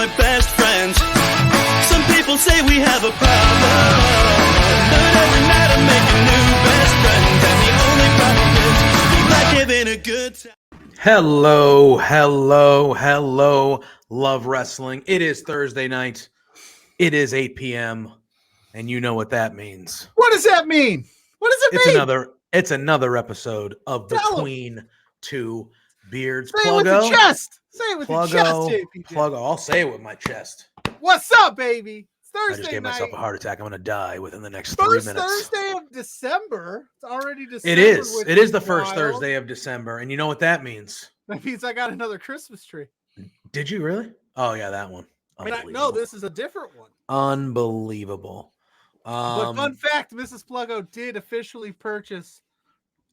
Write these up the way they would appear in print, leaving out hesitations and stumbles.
we're best friends. Some people say we have a problem, but every night I make a new best friend, and the only problem is we like having a good time. Hello, Love Wrestling. It is Thursday night. It is 8 p.m. And you know what that means. What does that mean? What does it mean? It's another episode of Tell 'em. Between Two Beards. Say it with your chest. Say it with your chest, JPJ. Pluggo. I'll say it with my chest. What's up, baby? It's Thursday I just gave night. myself a heart attack. I'm going to die within the next 3 minutes. Thursday of December. It's already December. It is. which It is the wild. first Thursday of December. And you know what that means? That means I got another Christmas tree. Did you really? Oh, yeah, that one. I mean, no, this is a different one. Unbelievable. But fun fact, Mrs. Pluggo did officially purchase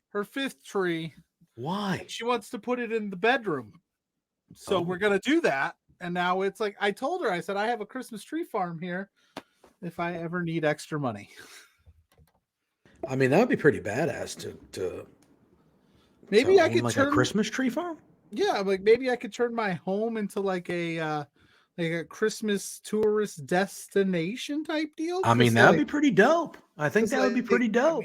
her 5th tree. Why? She wants to put it in the bedroom. So we're going to do that. And now it's like, I told her, I said, I have a Christmas tree farm here if I ever need extra money. I mean, that would be pretty badass to maybe I could like turn a Christmas tree farm. Yeah, like maybe I could turn my home into like a Christmas tourist destination type deal. I mean, that would be pretty dope. I think that would be pretty dope.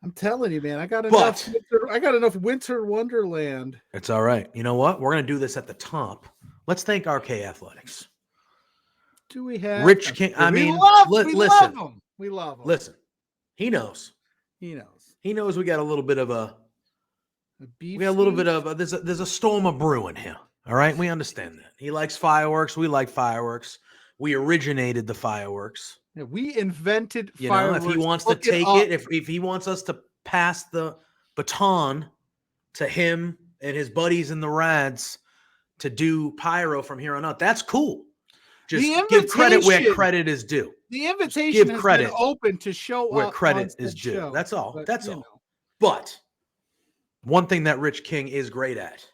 I'm telling you, man, I got enough winter wonderland. It's all right. You know what? We're gonna do this at the top. Let's thank RK Athletics. Do we have Rich King? I mean, we love him. We love him. Listen, he knows. He knows. He knows we got a little bit of there's a storm of brewing here. All right, we understand that. He likes fireworks. We like fireworks. We originated the fireworks. Yeah, we invented you fireworks. Know, if he wants to take it, if he wants us to pass the baton to him and his buddies in the Rads to do pyro from here on out, that's cool. Just give credit where credit is due. The invitation has been open to show where up credit is due. Show, that's all. But, that's all. But one thing that Rich King is great at.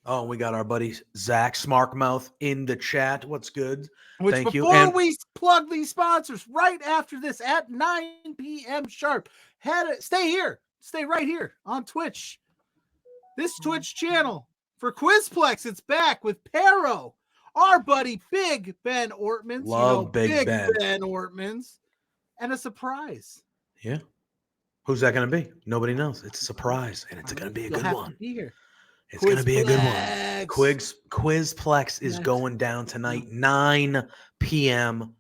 Oh, we got our buddy Zach Smarkmouth in the chat. What's good? Thank you. Before we plug these sponsors, right after this at 9 p.m. sharp, stay here. Stay right here on Twitch. This Twitch channel for Quizplex, it's back with Pero, our buddy Big Ben Ortmans. Love Big Ben Ortmans. And a surprise. Yeah. Who's that going to be? Nobody knows. It's a surprise, and it's going to be a good one. Be here. It's going to be a good one. Quizplex is going down tonight, 9 p.m.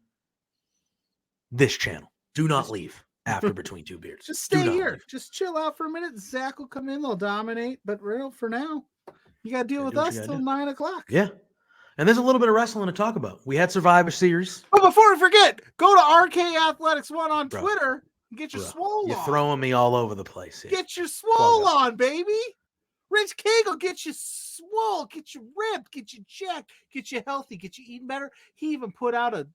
This channel. Do not leave after Between Two Beards. Just stay here. Leave. Just chill out for a minute. Zach will come in. They'll dominate. But for now, you got to deal with us till 9 o'clock. Yeah. And there's a little bit of wrestling to talk about. We had Survivor Series. But before we forget, go to RK Athletics 1 on Twitter and get your swole on. You're throwing me all over the place here. Get your swole on, baby. Rich King will get you swole, get you ripped, get you jacked, get you healthy, get you eating better. He even put out a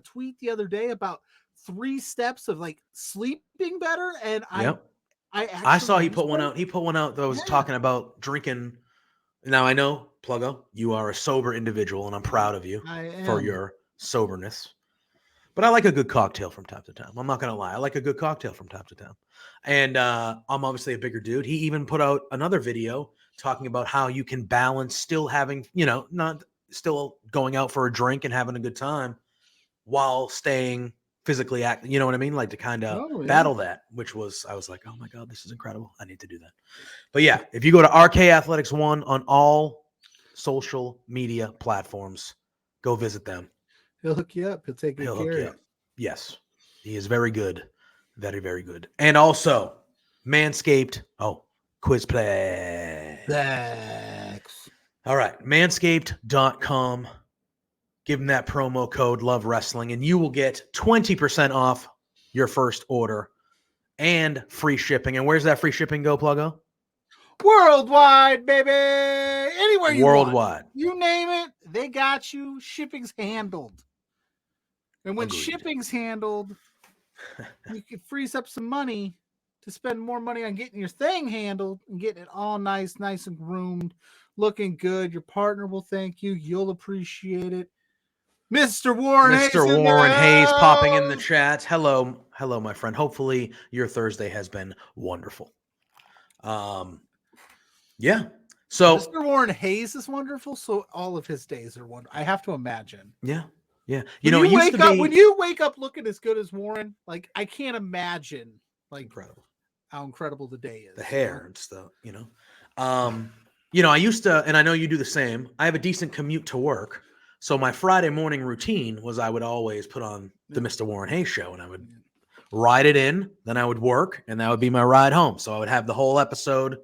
tweet the other day about 3 steps of like sleeping better. And I saw he put one out. He put one out that was talking about drinking. Now I know, Pluggo, you are a sober individual, and I'm proud of you for your soberness. But I like a good cocktail from time to time. I'm not going to lie. I like a good cocktail from time to time. And I'm obviously a bigger dude. He even put out another video talking about how you can balance still having, not still going out for a drink and having a good time while staying physically active. You know what I mean? Like to kind of battle that, I was like, oh my God, this is incredible. I need to do that. But yeah, if you go to RK Athletics 1 on all social media platforms, go visit them. He'll hook you up. He'll take good care of you. Yes. He is very good. Very, very good. And also, Manscaped. Oh, Quizplex. All right. Manscaped.com. Give them that promo code Love Wrestling, and you will get 20% off your first order and free shipping. And where's that free shipping go, Pluggo? Worldwide, baby. Anywhere you Worldwide. want. You name it, they got you. Shipping's handled. And when shipping's handled, you can freeze up some money to spend more money on getting your thing handled and getting it all nice and groomed, looking good. Your partner will thank you. You'll appreciate it. Mr. Warren Hayes popping in the chat. Hello, my friend. Hopefully your Thursday has been wonderful. Yeah. So Mr. Warren Hayes is wonderful. So all of his days are wonderful. I have to imagine. Yeah. Yeah. When you wake up looking as good as Warren, like I can't imagine like incredible how incredible the day is. The hair and stuff, I used to, and I know you do the same. I have a decent commute to work. So my Friday morning routine was I would always put on the Mr. Warren Hayes show and I would ride it in, then I would work, and that would be my ride home. So I would have the whole episode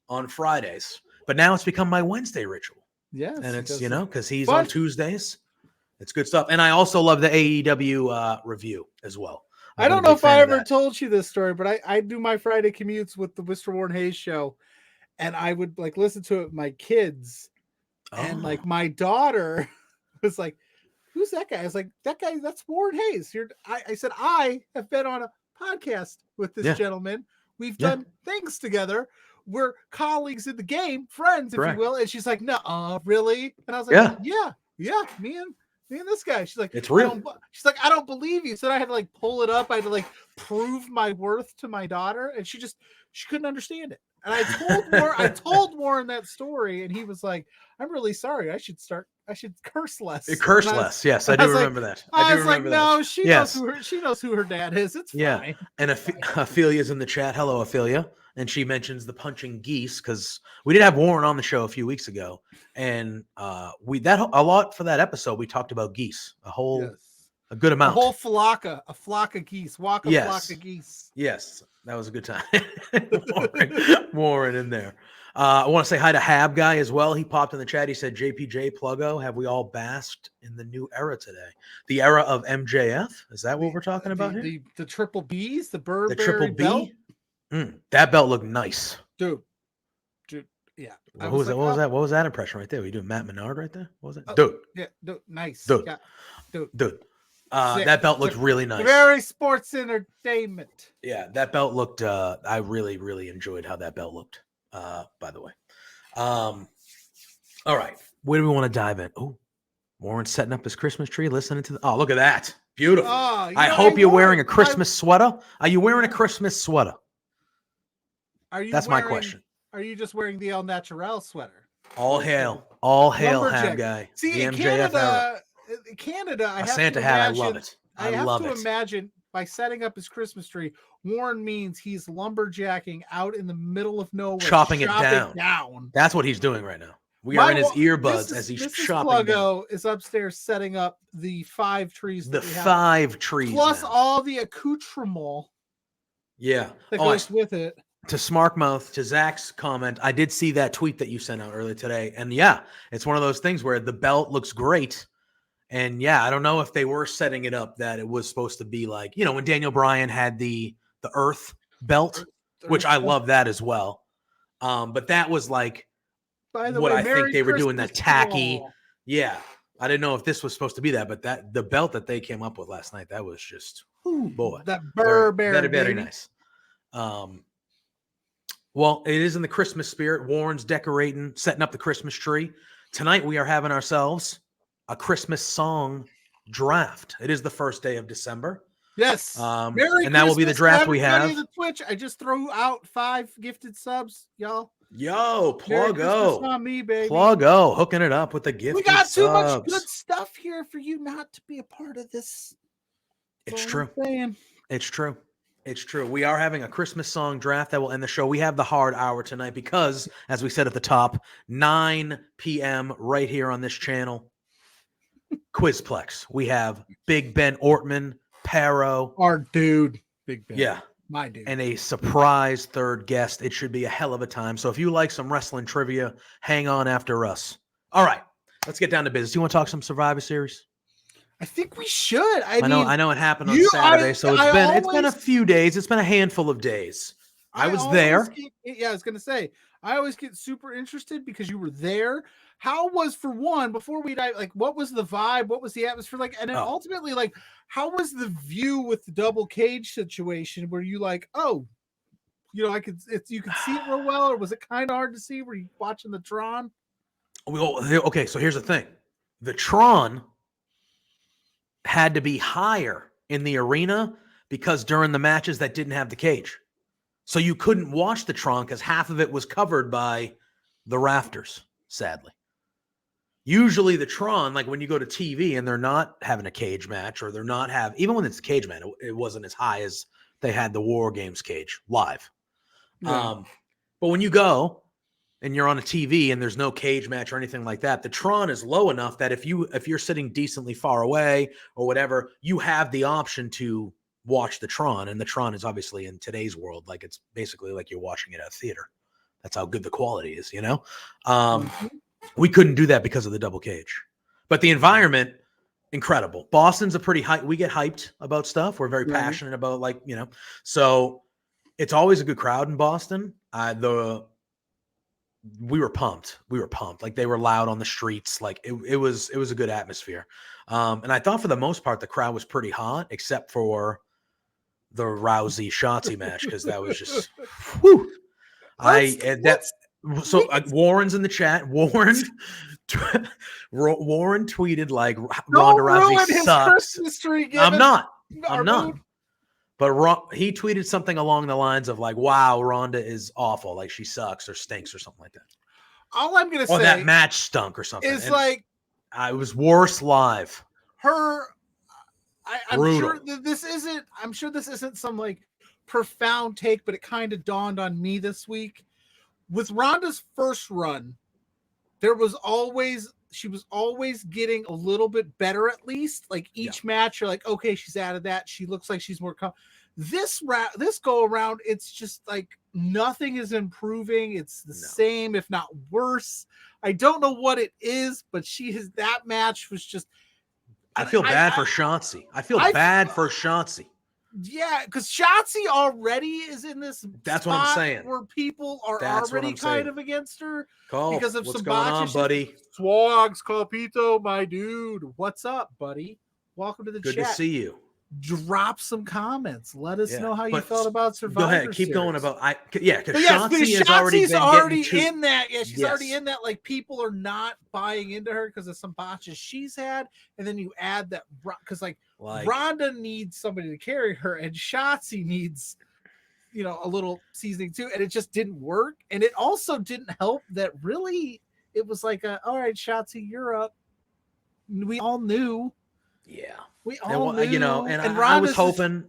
on Fridays. But now it's become my Wednesday ritual. Yes. And it's, because he's on Tuesdays. It's good stuff. And I also love the AEW review as well. I don't know if I ever told you this story, but I do my Friday commutes with the Mr. Warren Hayes show. And I would like listen to it with my kids. And like my daughter was like, who's that guy? I was like, that guy, that's Warren Hayes. I said, I have been on a podcast with this gentleman. We've done things together. We're colleagues in the game, friends, if you will. And she's like, no, really? And I was like, yeah, me and this guy. She's like, it's real. She's like, I don't believe you. So I had to like pull it up. I had to like prove my worth to my daughter. And she couldn't understand it. And I told Warren that story, and he was like, "I'm really sorry. I should curse less." Curse less. Yes, I do remember that. I was like, "No, she knows who her dad is. It's fine." And Ophelia's in the chat. Hello, Ophelia, and she mentions the punching geese because we did have Warren on the show a few weeks ago, and a lot for that episode. We talked about geese, a good amount, a flock of geese, flock of geese. Yes. That was a good time. Warren in there. I want to say hi to Hab Guy as well. He popped in the chat. He said, JPJ, Pluggo, have we all basked in the new era today? The era of MJF? Is that what we're talking about here? The triple Bs, the Burberry the triple B? belt? That belt looked nice. Dude, yeah. What was that? What was that impression right there? Were you doing Matt Menard right there? What was it? Dude. Yeah, dude, nice. Dude. Yeah, dude. That belt looked really nice. Very sports entertainment. Yeah, that belt looked. I really, really enjoyed how that belt looked. By the way, all right. Where do we want to dive in? Oh, Warren's setting up his Christmas tree, listening to. Oh, look at that! Beautiful. I hope you're wearing a Christmas sweater. Are you wearing a Christmas sweater? That's my question. Are you just wearing the El Natural sweater? All hail, Hab Guy. See, in Canada, I have Santa to hat. imagine, I love it. I have to imagine by setting up his Christmas tree, Warren means he's lumberjacking out in the middle of nowhere, chopping it down. That's what he's doing right now. We are in his earbuds as he's chopping. Pluggo is upstairs setting up the 5 trees. The 5 trees, plus all the accoutrement. Yeah, that goes with it. To Smarkmouth, to Zach's comment, I did see that tweet that you sent out earlier today, and it's one of those things where the belt looks great. And I don't know if they were setting it up that it was supposed to be like, when Daniel Bryan had the Earth belt, which I love that as well. But that was like what I think they were doing, that tacky. Yeah. I didn't know if this was supposed to be that, but the belt that they came up with last night, that was just, boy. That Burberry. Very nice. Well, it is in the Christmas spirit. Warren's decorating, setting up the Christmas tree. Tonight we are having ourselves a Christmas song draft. It is the first day of December. Yes. And that will be the draft we have. The Twitch. I just threw out 5 gifted subs, y'all. Yo, Pluggo. On me, baby. Pluggo, hooking it up with the gifted subs. We got too much good stuff here for you not to be a part of this. It's true. It's true. It's true. We are having a Christmas song draft that will end the show. We have the hard hour tonight because, as we said at the top, 9 p.m. right here on this channel. Quizplex. We have Big Ben Ortman, Paro. Our dude. Big Ben. Yeah. My dude. And a surprise third guest. It should be a hell of a time. So if you like some wrestling trivia, hang on after us. All right. Let's get down to business. You want to talk some Survivor Series? I think we should. I know it happened on Saturday, so it's been a few days. It's been a handful of days. I was there. I was going to say, I always get super interested because you were there. How was, for one, before we dive, like, what was the vibe? What was the atmosphere like? And then ultimately, like, how was the view with the double cage situation? Were you like, you could see it real well, or was it kind of hard to see? Were you watching the Tron? Okay, so here's the thing: the Tron had to be higher in the arena because during the matches that didn't have the cage, so you couldn't watch the Tron because half of it was covered by the rafters, sadly. Usually the Tron, like when you go to TV and they're not having a cage match, or they're not even when it's a cage match, it wasn't as high as they had the War Games cage live. Yeah. But when you go and you're on a TV and there's no cage match or anything like that, the Tron is low enough that if you're sitting decently far away or whatever, you have the option to watch the Tron. And the Tron is obviously, in today's world, like it's basically like you're watching it at a theater. That's how good the quality is, you know? We couldn't do that because of the double cage. But the environment, incredible. Boston's a pretty hype. We get hyped about stuff. We're very passionate about, like, you know. So it's always a good crowd in Boston. We were pumped. Like, they were loud on the streets. Like, it was a good atmosphere. And I thought for the most part the crowd was pretty hot, except for the Rousey Shotzi match, because that was just whew. Warren's in the chat. Warren tweeted like Ronda Rousey sucks. I'm not. But he tweeted something along the lines of like, "Wow, Ronda is awful. Like, she sucks or stinks or something like that." All I'm gonna say, or that match stunk or something. It's like it was worse live. I'm sure this isn't some like profound take, but it kind of dawned on me this week. With Ronda's first run, she was always getting a little bit better, at least. Like each match, you're like, okay, she's out of that. She looks like she's more this go around, it's just like nothing is improving. It's the same, if not worse. I don't know what it is, but that match was just. I feel bad for Shotzi. I feel bad for Shotzi. Yeah, because Shotzi already is in this. That's what I'm saying. Where people are already kind of against her because of what's some going on, buddy? Swags, Capito, my dude. What's up, buddy? Welcome to the chat. Good to see you. Drop some comments. Let us know how you felt about Survivor. Go ahead, keep going about. Because Shotzi's already in that. Yeah, she's already in that. Like, people are not buying into her because of some botches she's had, and then you add that because like Ronda needs somebody to carry her, and Shotzi needs, a little seasoning too, and it just didn't work. And it also didn't help that really it was like, all right, Shotzi, you're up. We all knew. Yeah. We all knew. And I was hoping.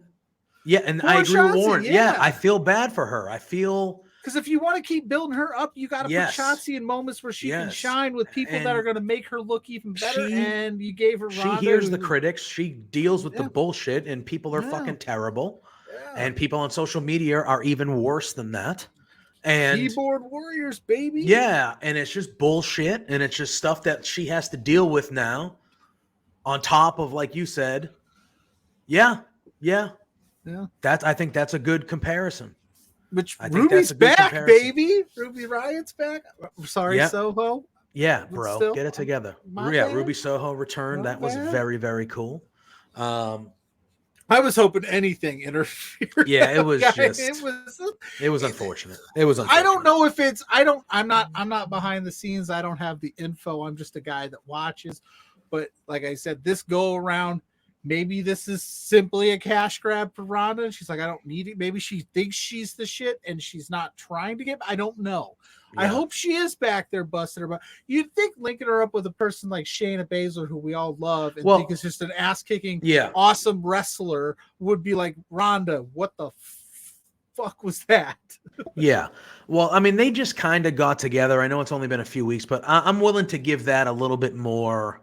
And I agree with Warren. Yeah, I feel bad for her. Because if you want to keep building her up, you got to put Shotzi in moments where she can shine with people that are going to make her look even better. And you gave her Ronda. She hears the critics. She deals with the bullshit, and people are fucking terrible. Yeah. And people on social media are even worse than that. And keyboard warriors, baby. Yeah, and it's just bullshit, and it's just stuff that she has to deal with now. On top of, like you said, yeah. I think that's a good comparison. Which Ruby's back, baby. Ruby Riot's back. Sorry, Soho. Yeah, bro, get it together. Ruby Soho returned. That was very, very cool. I was hoping anything interfered. Yeah, it was it was unfortunate. It was unfortunate. I don't know if it's. I'm not behind the scenes. I don't have the info. I'm just a guy that watches. But like I said, this go around, maybe this is simply a cash grab for Ronda. And she's like, I don't need it. Maybe she thinks she's the shit and she's not trying to get. I don't know. Yeah. I hope she is back there busting her butt. You'd think linking her up with a person like Shayna Baszler, who we all love and think is just an ass-kicking, awesome wrestler, would be like, Ronda, what the fuck was that? Yeah. Well, I mean, they just kind of got together. I know it's only been a few weeks, but I'm willing to give that a little bit more.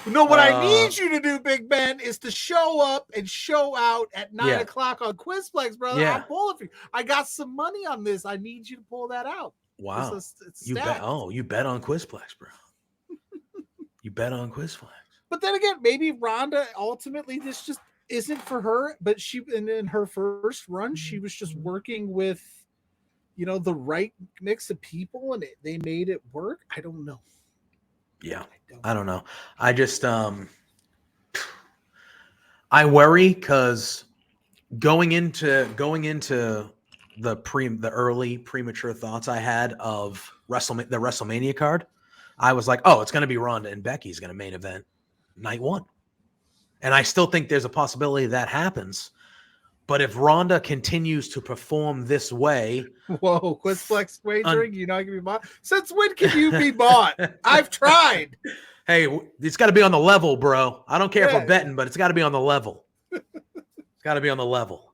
No, what I need you to do, Big Ben, is to show up and show out at 9 o'clock on Quizplex, brother. Yeah. I'm pulling for you. I got some money on this. I need you to pull that out. Wow. You bet on Quizplex, bro. You bet on Quizplex. But then again, maybe Ronda ultimately this just isn't for her. But she in her first run, she was just working with the right mix of people, and they made it work. I don't know. Yeah, I don't know. I just I worry because going into the early premature thoughts I had of the WrestleMania card, I was like, oh, it's going to be Ronda and Becky's going to main event night one, and I still think there's a possibility that happens. But if Ronda continues to perform this way, whoa, Quizflex wagering, you know I can be bought. Since when can you be bought? I've tried. Hey, it's got to be on the level, bro. I don't care if we're betting, but it's got to be on the level. It's got to be on the level.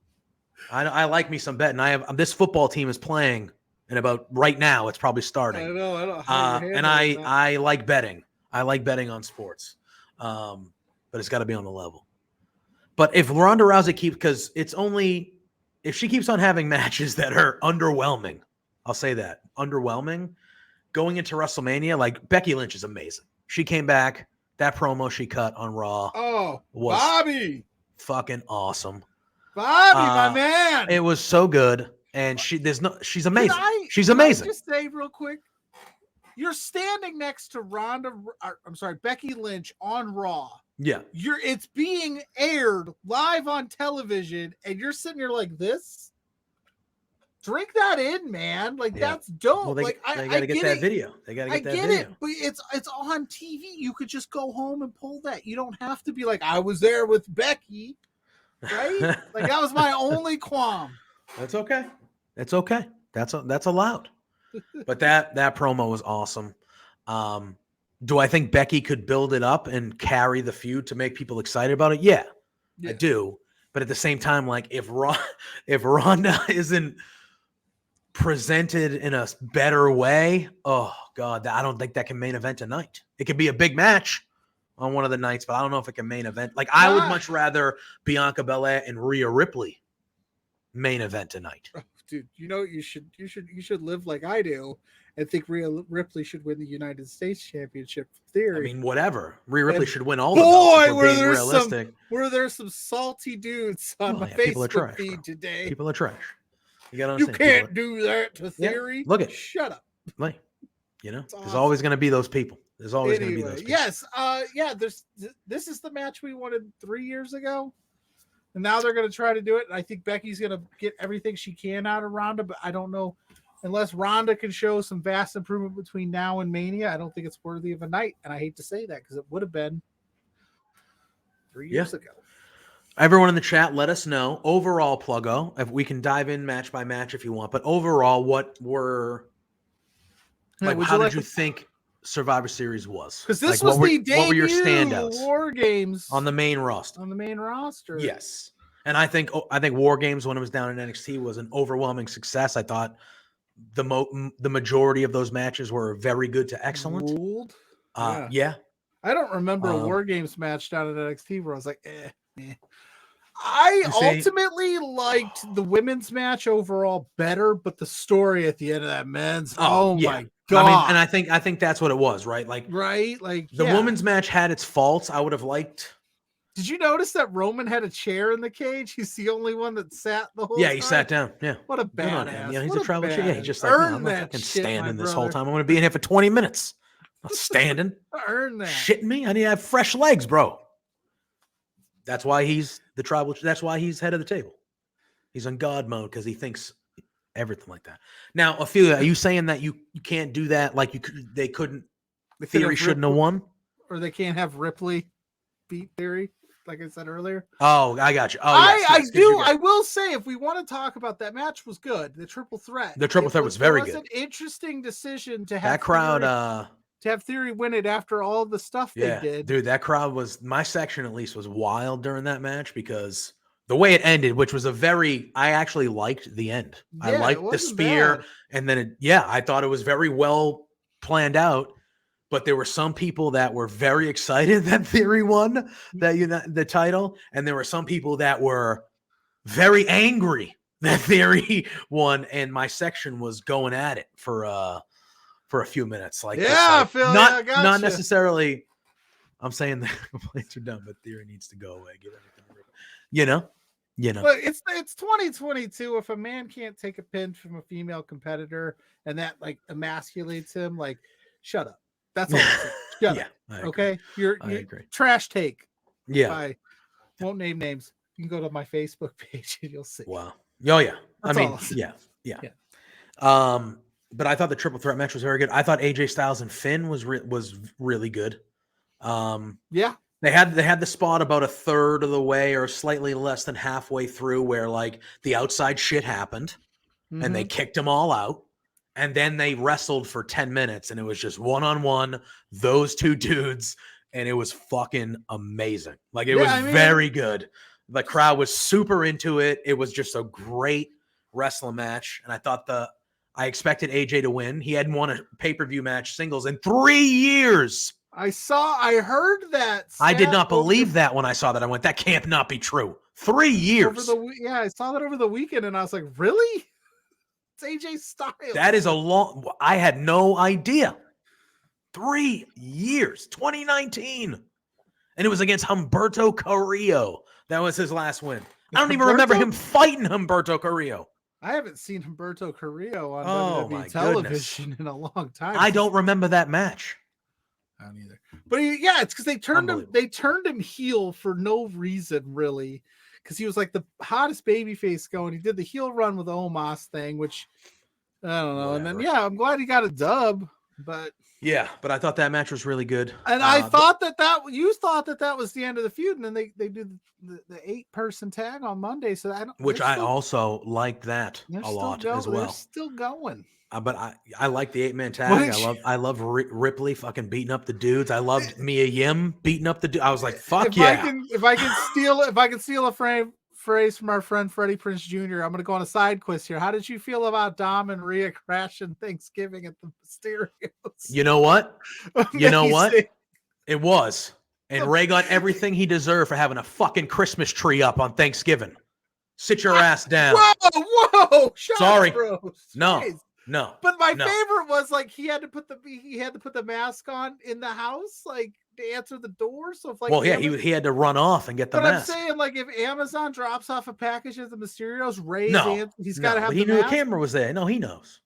I like me some betting. This football team is playing, and about right now, it's probably starting. I know. And I like betting. I like betting on sports, but it's got to be on the level. But if Ronda Rousey because it's only if she keeps on having matches that are underwhelming, I'll say that underwhelming. Going into WrestleMania, like Becky Lynch is amazing. She came back. That promo she cut on Raw, was Bobby, fucking awesome. Bobby, my man. It was so good, and she's amazing. She's amazing. Can I just say real quick, you're standing next to Becky Lynch on Raw. Yeah, it's being aired live on television, and you're sitting here like this. Drink that in, man. Like that's dope. Well, they got to get that video. They got to get that video. I get it, but it's on TV. You could just go home and pull that. You don't have to be like, I was there with Becky, right? Like that was my only qualm. That's okay. It's okay. That's allowed. But that promo was awesome. Do I think Becky could build it up and carry the feud to make people excited about it? Yeah. I do. But at the same time, like if Ronda isn't presented in a better way, oh God, I don't think that can main event tonight. It could be a big match on one of the nights, but I don't know if it can main event. Like I would much rather Bianca Belair and Rhea Ripley main event tonight. Oh, dude, you should live like I do and think Rhea Ripley should win the United States Championship. Theory. I mean, whatever. Rhea Ripley should win all the belts. Were there some salty dudes on my Facebook feed today? People are trash. You can't do that to Theory. Yeah, look at shut up. Like, there's always going to be those people. There's always going to be those people. Yes. This is the match we wanted 3 years ago, and now they're going to try to do it. And I think Becky's going to get everything she can out of Ronda, but I don't know unless Ronda can show some vast improvement between now and Mania. I don't think it's worthy of a night, and I hate to say that because it would have been 3 years ago. Everyone in the chat, let us know overall, Pluggo. If we can dive in match by match if you want, but overall, how did you think Survivor Series was? Because this was the debut what were your standouts? War Games on the main roster. Yes, and I think War Games when it was down in NXT was an overwhelming success. I thought the majority of those matches were very good to excellent. Ruled? Yeah. I don't remember a War Games match down at NXT where I was like, eh. I ultimately liked the women's match overall better, but the story at the end of that men's, my God. I mean, and I think that's what it was, right? Like the women's match had its faults. I would have liked. Did you notice that Roman had a chair in the cage? He's the only one that sat the whole time. Yeah, he sat down. Yeah. What a badass. Yeah, he's a travel chair. Yeah, he's just like, I'm not fucking standing this whole time. I'm going to be in here for 20 minutes. I'm not standing. Earn that. Shitting me? I need to have fresh legs, bro. That's why he's the tribal. That's why he's head of the table. He's on God mode because he thinks everything like that. Now, Ophelia, are you saying that you can't do that? Like they couldn't. Theory shouldn't have won, or they can't have Ripley beat Theory, like I said earlier. Oh, I got you. Oh, I do. I will say, if we want to talk about that match, was good. The triple threat. The triple threat was very good. It was an interesting decision to have that crowd. To have Theory win it after all the stuff they did. Dude, that crowd my section at least was wild during that match because the way it ended, which was I actually liked the end. I liked the spear. And then I thought it was very well planned out, but there were some people that were very excited that Theory won the title. And there were some people that were very angry that Theory won. And my section was going at it for a few minutes. Phil, not necessarily. I'm saying the complaints are done, but Theory needs to go away. Get everything. But it's 2022. If a man can't take a pin from a female competitor and that like emasculates him, like shut up. That's all. Shut up. Okay, you're trash take. Yeah, I won't name names. You can go to my Facebook page and you'll see. Wow. Oh yeah. Yeah. But I thought the triple threat match was very good. I thought AJ Styles and Finn was really good. Yeah. They had the spot about a third of the way or slightly less than halfway through where like the outside shit happened and they kicked them all out. And then they wrestled for 10 minutes and it was just one-on-one, those two dudes. And it was fucking amazing. Like it was very good. The crowd was super into it. It was just a great wrestling match. And I thought I expected AJ to win. He hadn't won a pay-per-view match singles in 3 years. I heard that. I did not believe that when I saw that. I went, that can't not be true. 3 years. I saw that over the weekend and I was like, really? It's AJ Styles. That is I had no idea. 3 years, 2019. And it was against Humberto Carrillo. That was his last win. I don't even remember him fighting Humberto Carrillo. I haven't seen Humberto Carrillo on WWE television in a long time. I don't remember that match. I don't either. But it's because they turned him heel for no reason, really. Because he was like the hottest babyface going. He did the heel run with the Omos thing, which I don't know. Whatever. And then I'm glad he got a dub. But but I thought that match was really good. And I thought you thought that was the end of the feud, and then they do the 8-person tag on Monday. So I also liked that a lot as well. They're still going. But I like the 8-man tag. I love Ripley fucking beating up the dudes. I loved Mia Yim beating up the dude. I was like, fuck if I can steal a phrase from our friend Freddie Prinze Jr., I'm going to go on a side quest here. How did you feel about Dom and Rhea crashing Thanksgiving at the Mysterios? You know what? You know what? It was. And Ray got everything he deserved for having a fucking Christmas tree up on Thanksgiving. Sit your ass down. Whoa! Sorry. Bros. No. Jeez. No. But my favorite was like he had to put the mask on in the house, like to answer the door. So if like he had to run off and get the mask. I'm saying like if Amazon drops off a package at the Mysterios, he's got to have. He knew the camera was there. No, he knows.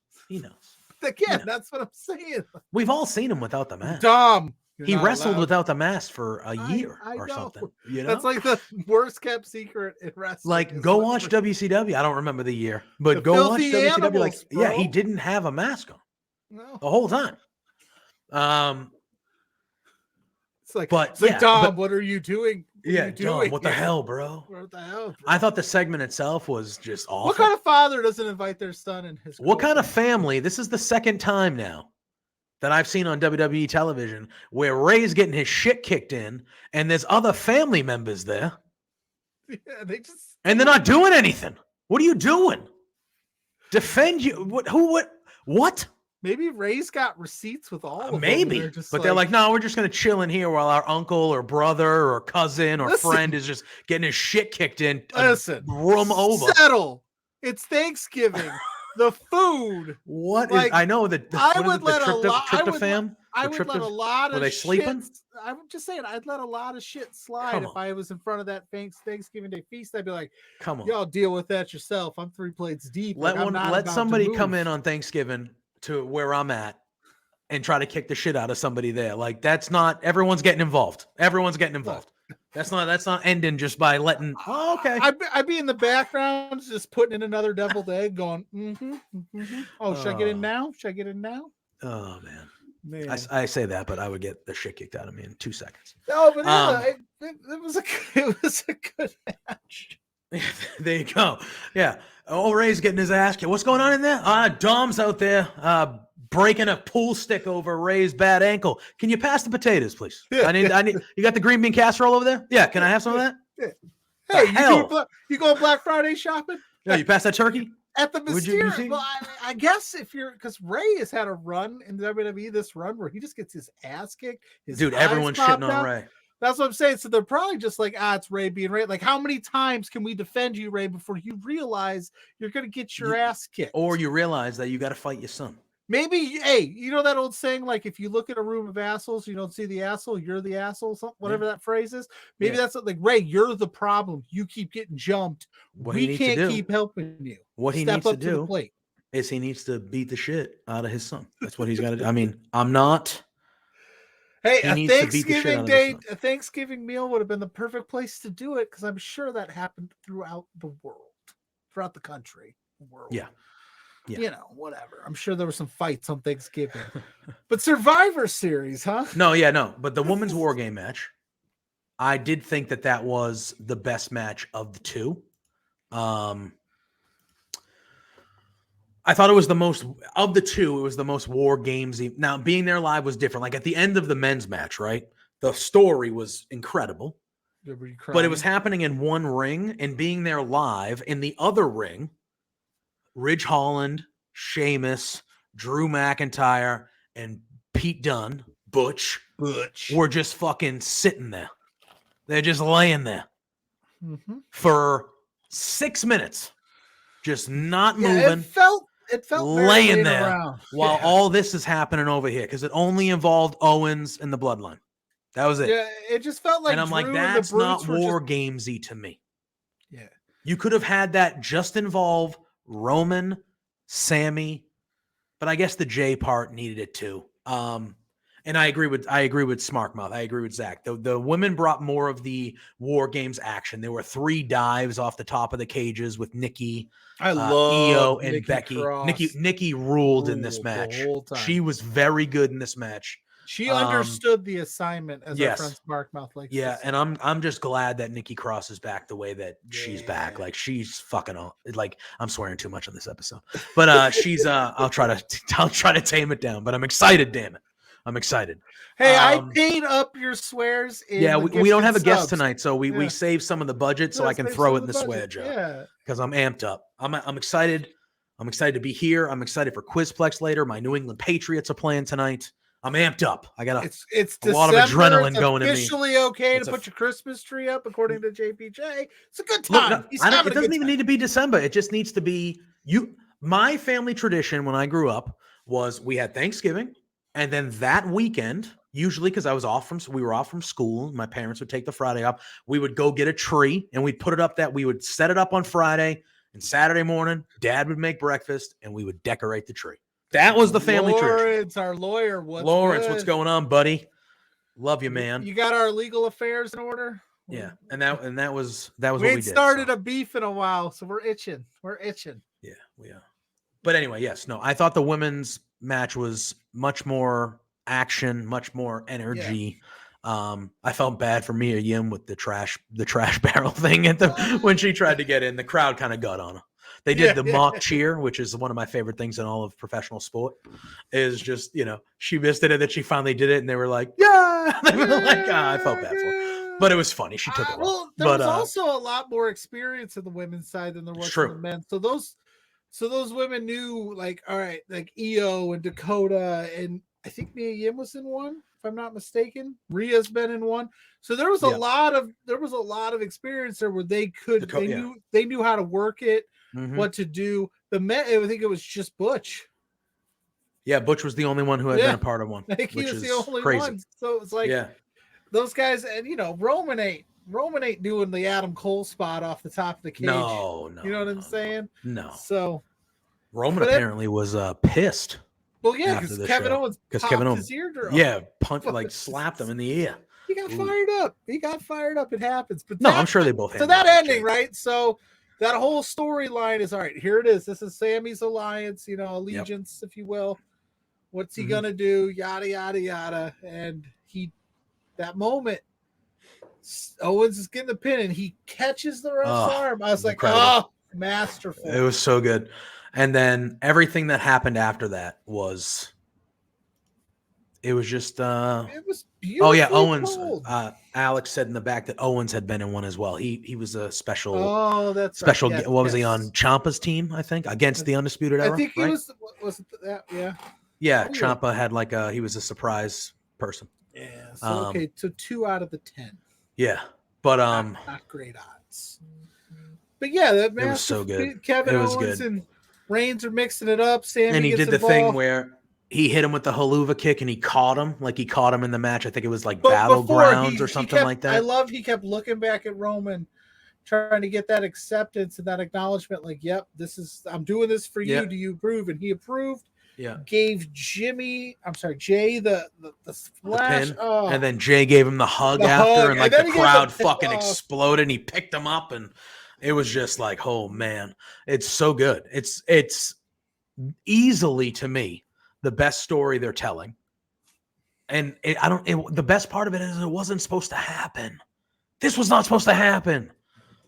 Again, that's what I'm saying. We've all seen him without the mask. Dom. He wrestled without the mask for a year or something. You know? That's like the worst kept secret in wrestling. Like, go watch WCW. I don't remember the year, but go watch WCW. Like, he didn't have a mask on the whole time. It's like, Dom, what are you doing? Dom, what the hell, bro? What the hell? Bro? I thought the segment itself was just awful. What kind of father doesn't invite their son and his? What kind of family? This is the second time now that I've seen on WWE television where Ray's getting his shit kicked in and there's other family members there. Yeah, and they're not doing anything. What are you doing? Defend you. What? Maybe Ray's got receipts with all of them. Maybe. But they're like, no, we're just going to chill in here while our uncle or brother or cousin or friend is just getting his shit kicked in. Room over. Settle. It's Thanksgiving. The food. I know that. I would let a lot. Tryptophan. I would let a lot of. Were they sleeping? I'm just saying, I'd let a lot of shit slide if I was in front of that Thanksgiving Day feast. I'd be like, "Come on, y'all deal with that yourself. I'm 3 plates deep. Let somebody come in on Thanksgiving to where I'm at and try to kick the shit out of somebody there. Like that's not. Everyone's getting involved. That's not ending just by letting. Oh, okay. I'd be in the background, just putting in another deviled egg, going. Oh, should I get in now? Oh man. I say that, but I would get the shit kicked out of me in 2 seconds. No, but it was a good match. There you go. Yeah. Ray's getting his ass kicked. What's going on in there? Dom's out there breaking a pool stick over Ray's bad ankle. Can you pass the potatoes, please? I need. You got the green bean casserole over there? Yeah. Can I have some of that? Yeah. Hey, you going Black Friday shopping? Yeah. You pass that turkey? At the Mysterios. Well, I guess because Ray has had a run in WWE, this run where he just gets his ass kicked. Everyone's shitting on Ray. That's what I'm saying. So they're probably just like, it's Ray being Ray. Like, how many times can we defend you, Ray, before you realize you're going to get your ass kicked? Or you realize that you got to fight your son. Maybe, hey, you know that old saying, like, if you look at a room of assholes, you don't see the asshole, you're the asshole, whatever that phrase is. Maybe that's like, Ray, you're the problem. You keep getting jumped. We can't keep helping you. What he needs to do is he needs to beat the shit out of his son. That's what he's got to do. I mean, I'm not. Hey, a Thanksgiving meal would have been the perfect place to do it because I'm sure that happened throughout the world, throughout the country, the world. Yeah. You know, whatever. I'm sure there were some fights on Thanksgiving. But Survivor Series, huh? No. But the women's war game match I did think that was the best match of the two. I thought it was the most of the two. It was the most war games. Now, being there live was different. Like at the end of the men's match, right? The story was incredible, but it was happening in one ring, and being there live in the other ring, Ridge Holland, Sheamus, Drew McIntyre, and Pete Dunne, Butch were just fucking sitting there. They're just laying there for 6 minutes, just not moving. It felt laying there around. while all this is happening over here, because it only involved Owens and the Bloodline. That was it. Yeah, it just felt like, and I'm Drew like, that's not war just... gamesy to me. Yeah, you could have had that just involve Roman, Sammy, but I guess the J part needed it too. And I agree with Smarkmouth. I agree with Zach. The women brought more of the war games action. There were 3 dives off the top of the cages with Nikki, I love Io, and Nikki Becky. Cross. Nikki ruled in this match. The whole time. She was very good in this match. She understood the assignment, as our friend Smarkmouth likes. Yeah, and I'm just glad that Nikki Cross is back the way that she's back. Like, she's fucking like, I'm swearing too much on this episode, but she's I'll try to tame it down. But I'm excited, damn it. I'm excited. Hey, I paid up your swears. We don't have a guest tonight, so we saved some of the budget so I can throw it in the swear jar. Yeah, because I'm amped up. I'm excited. I'm excited to be here. I'm excited for Quizplex later. My New England Patriots are playing tonight. I'm amped up. I got it's a lot of adrenaline going in me. It's officially okay to put your Christmas tree up, according to JPJ. It's a good time. Look, it doesn't even need to be December. It just needs to be you. My family tradition when I grew up was we had Thanksgiving. And then that weekend, usually because we were off from school, my parents would take the Friday off. We would go get a tree and we'd put it up we would set it up on Friday, and Saturday morning, Dad would make breakfast and we would decorate the tree. That was the family tradition. Our lawyer. What's going on, buddy? Love you, man. You got our legal affairs in order? Yeah. And that was what we did. Started a beef in a while, so we're itching. Yeah, we are. But anyway, yes, no, I thought the women's match was much more action, much more energy. I felt bad for Mia Yim with the trash barrel thing when she tried to get in. The crowd kind of got on her. They did the mock cheer, which is one of my favorite things in all of professional sport. Is just, she missed it and then she finally did it, and they were like, yeah. They were like, I felt bad for her. But it was funny. She took it well. There was also a lot more experience in the women's side than there was in the men's. So those women knew, like, all right, like Io and Dakota, and I think Mia Yim was in one, if I'm not mistaken. Rhea's been in one. So there was a lot of experience there where they knew how to work it, what to do. The men, I think it was just Butch. Yeah, Butch was the only one who had been a part of one. I think he was the only one. So it's like those guys, and Roman ain't doing the Adam Cole spot off the top of the cage. No. You know what I'm saying? No. So Roman apparently was pissed. Well, yeah, because Kevin Owens his eardrum. Yeah, slapped him in the ear. He got fired up. It happens. But I'm sure they both. So that ending, right? So that whole storyline is all right. Here it is. This is Sammy's alliance, allegiance, if you will. What's he gonna do? Yada yada yada. And that moment, Owens is getting the pin and he catches the ref's arm. I was incredible. Like, masterful. It was so good. And then everything that happened after that was just it was beautiful. Oh yeah, Owens. Alex said in the back that Owens had been in one as well. He was a special. Oh, that's special. Right. Yes, what was he on? Ciampa's team, I think, against the Undisputed Era. I think he right? was it that? Yeah. Yeah, Ciampa had he was a surprise person. Yeah. So okay, so 2 out of the 10. Yeah, but not great odds. But yeah, that match was so good. Kevin Owens and Reigns are mixing it up. Sammy and he gets did the thing where he hit him with the haluva kick and he caught him in the match. I think it was like Battlegrounds or something like that. I love he kept looking back at Roman, trying to get that acceptance and that acknowledgement. Like, yep, I'm doing this for you. Do you approve? And he approved. Yeah. Gave Jay the splash. And then Jay gave him the hug after, and the crowd fucking exploded and he picked him up, and it was just like, oh man, it's so good. It's easily, to me, the best story they're telling. And the best part of it is it wasn't supposed to happen. This was not supposed to happen.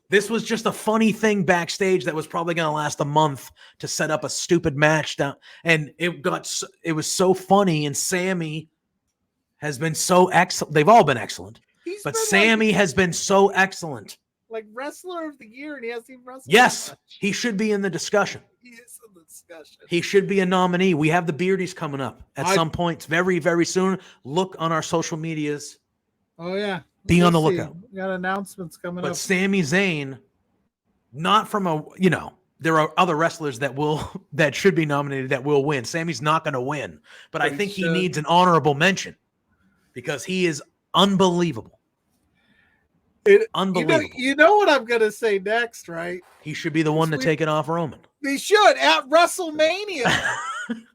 This was just a funny thing backstage that was probably going to last a month to set up a stupid match down. And it was so funny. And Sammy has been so excellent. They've all been excellent. But Sammy has been so excellent. Like wrestler of the year, and he hasn't even wrestled. Yes, he should be in the discussion. He is in the discussion. He should be a nominee. We have the Beardies coming up at some point very, very soon. Look on our social medias. Oh, yeah. Be on the lookout. We got announcements coming up. But Sami Zayn, not from there are other wrestlers that should be nominated that will win. Sammy's not going to win, but I think he needs an honorable mention because he is unbelievable. Unbelievable. You know what I'm going to say next, right? He should be the one to take it off Roman. They should at WrestleMania.